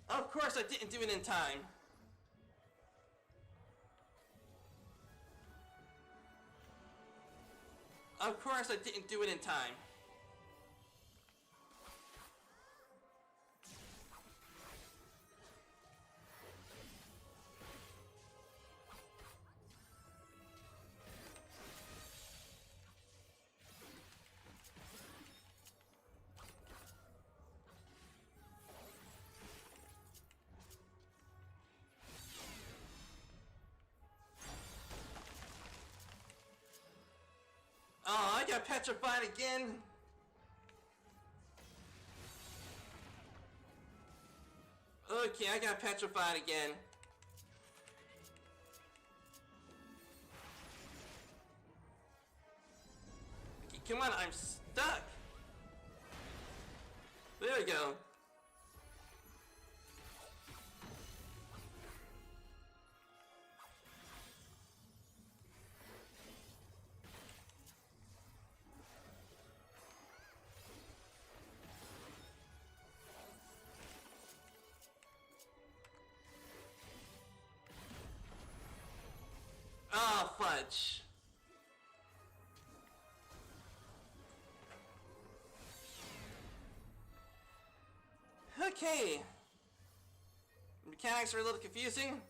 S1: Of course I didn't do it in time. Of course I didn't do it in time. Oh, I got petrified again. Okay, I got petrified again. Okay, come on, I'm stuck. There we go. much. Okay. Mechanics are a little confusing.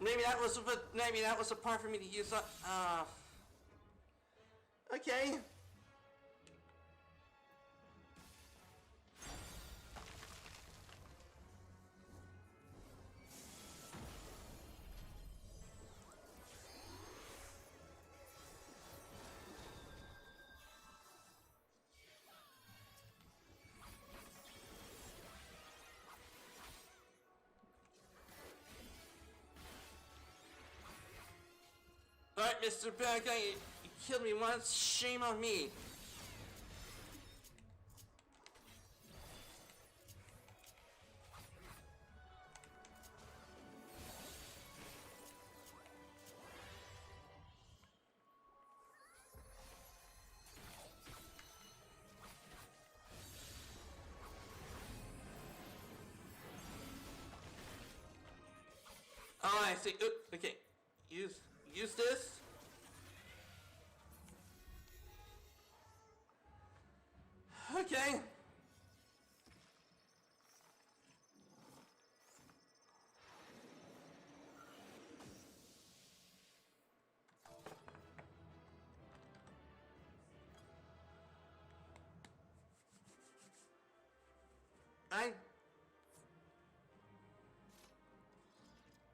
S1: Maybe that was a part for me to use up. Okay. Alright, Mr. Bad Guy, you killed me once, shame on me. Oh, I see. Oop, okay. Use this. Okay.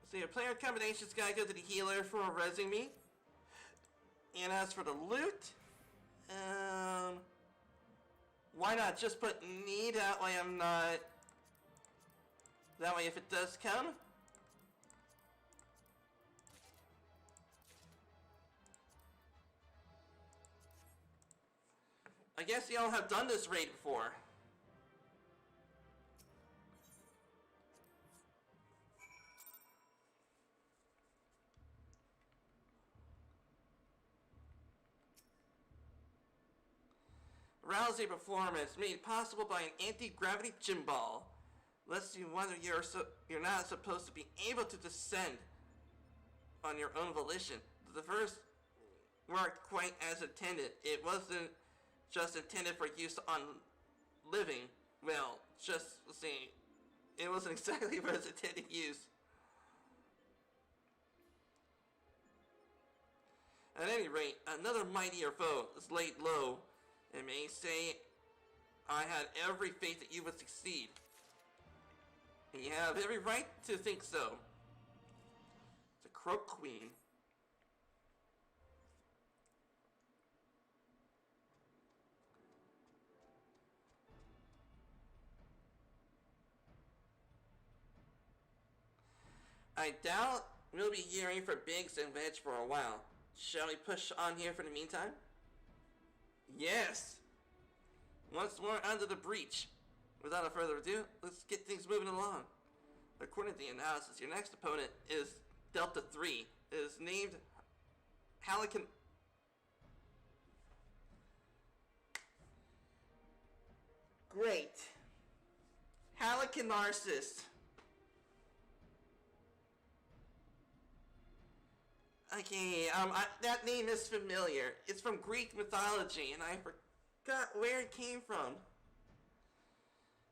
S1: So your player combinations gotta go to the healer for rezzing me. And as for the loot, why not just put need that way I'm not... That way if it does come... I guess y'all have done this raid before. Rousey performance made possible by an anti-gravity gym ball. Lets you wonder you're not supposed to be able to descend on your own volition. The first worked quite as intended. It wasn't just intended for use on living. Well, let's see. It wasn't exactly for its intended use. At any rate, another mightier foe is laid low. And may say, I had every faith that you would succeed. And you have every right to think so. It's a Croak Queen. I doubt we'll be hearing from Biggs and Wedge for a while. Shall we push on here for the meantime? Yes! Once more under the breach. Without further ado, let's get things moving along. According to the analysis, your next opponent is Delta 3. It is named Halican... Great. Halicanarsis. Okay, that name is familiar. It's from Greek mythology, and I forgot where it came from.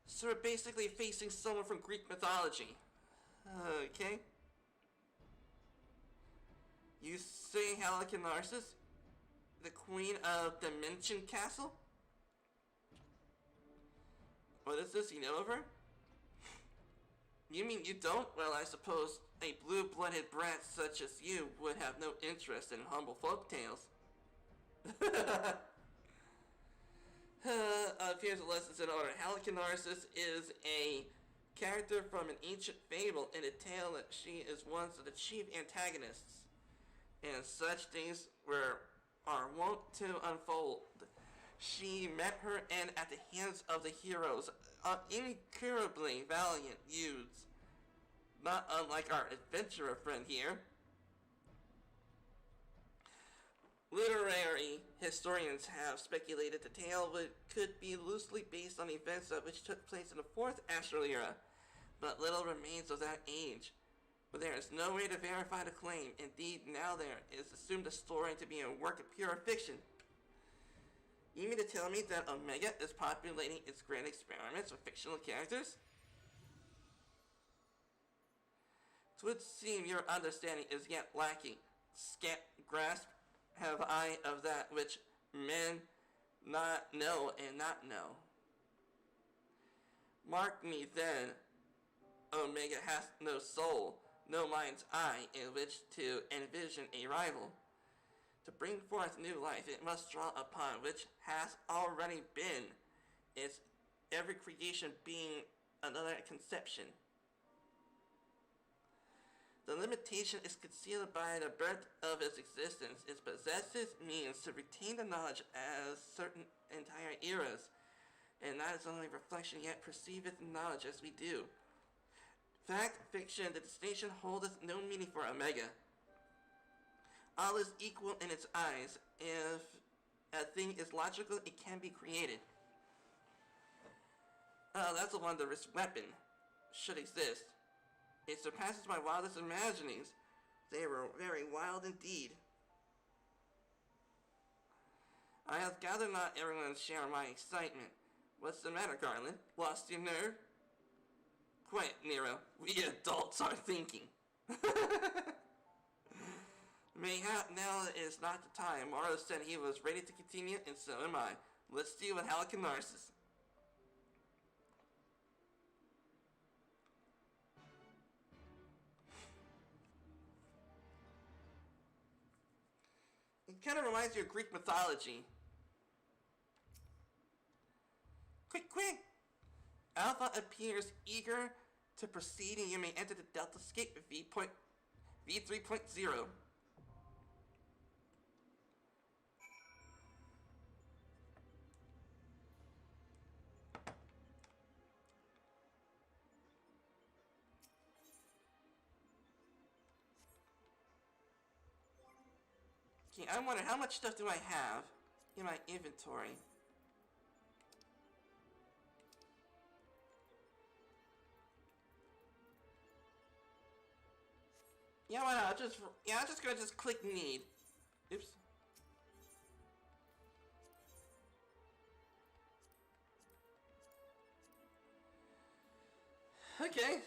S1: So we're basically facing someone from Greek mythology. Okay. You say Halicanarsis? The queen of Dimension Castle? What is this, you know of her? You mean you don't? Well, I suppose a blue-blooded brat such as you would have no interest in humble folktales. Here's the lessons in order. Halicanarsis is a character from an ancient fable in a tale that she is once of the chief antagonists. And such things are wont to unfold. She met her end at the hands of the heroes, incurably valiant youths. Not unlike our adventurer friend here. Literary historians have speculated the tale could be loosely based on events which took place in the 4th Astral Era. but little remains of that age. But there is no way to verify the claim. Indeed, now there is assumed the story to be a work of pure fiction. You mean to tell me that Omega is populating its grand experiments with fictional characters? It would seem your understanding is yet lacking. Scant grasp have I of that which men not know and not know. Mark me then, Omega hath no soul, no mind's eye in which to envision a rival. To bring forth new life, it must draw upon which has already been, its every creation being another conception. The limitation is concealed by the birth of its existence. It possesses means to retain the knowledge as certain entire eras, and that is only reflection yet perceiveth knowledge as we do. Fact, fiction, the distinction holdeth no meaning for Omega. All is equal in its eyes. If a thing is logical, it can be created. That's a wondrous weapon. Should exist. It surpasses my wildest imaginings. They were very wild indeed. I have gathered not everyone share my excitement. What's the matter, Garland? Lost your nerve? Quiet, Nero. We adults are thinking. Mayhap now is not the time. Morrow said he was ready to continue, and so am I. Let's deal with Halicarnassus. It kind of reminds me of Greek mythology. Quick, quick! Alpha appears eager to proceed, and you may enter the Delta Scape V3.0. Okay, I'm wondering how much stuff do I have in my inventory? Yeah, why not? I'm just gonna click need. Oops. Okay.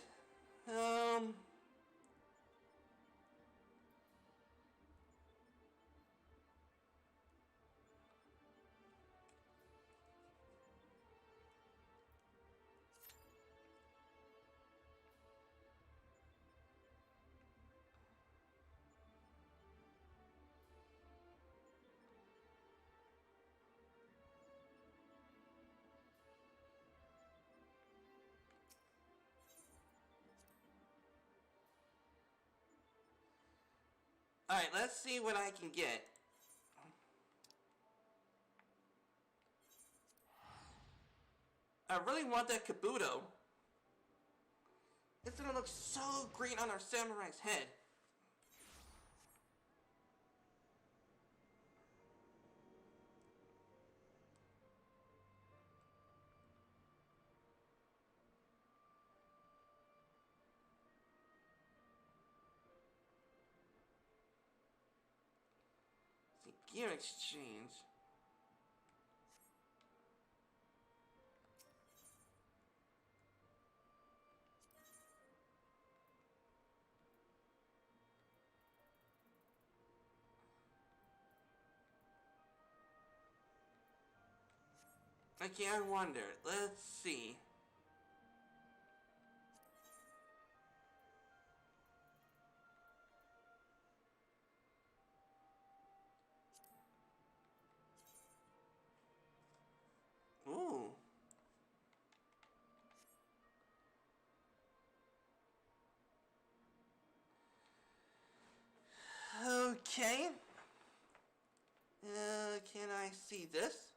S1: Alright, let's see what I can get. I really want that Kabuto. It's gonna look so great on our samurai's head. Gear exchange. Okay, I wonder. Let's see. Ooh. Okay. Can I see this?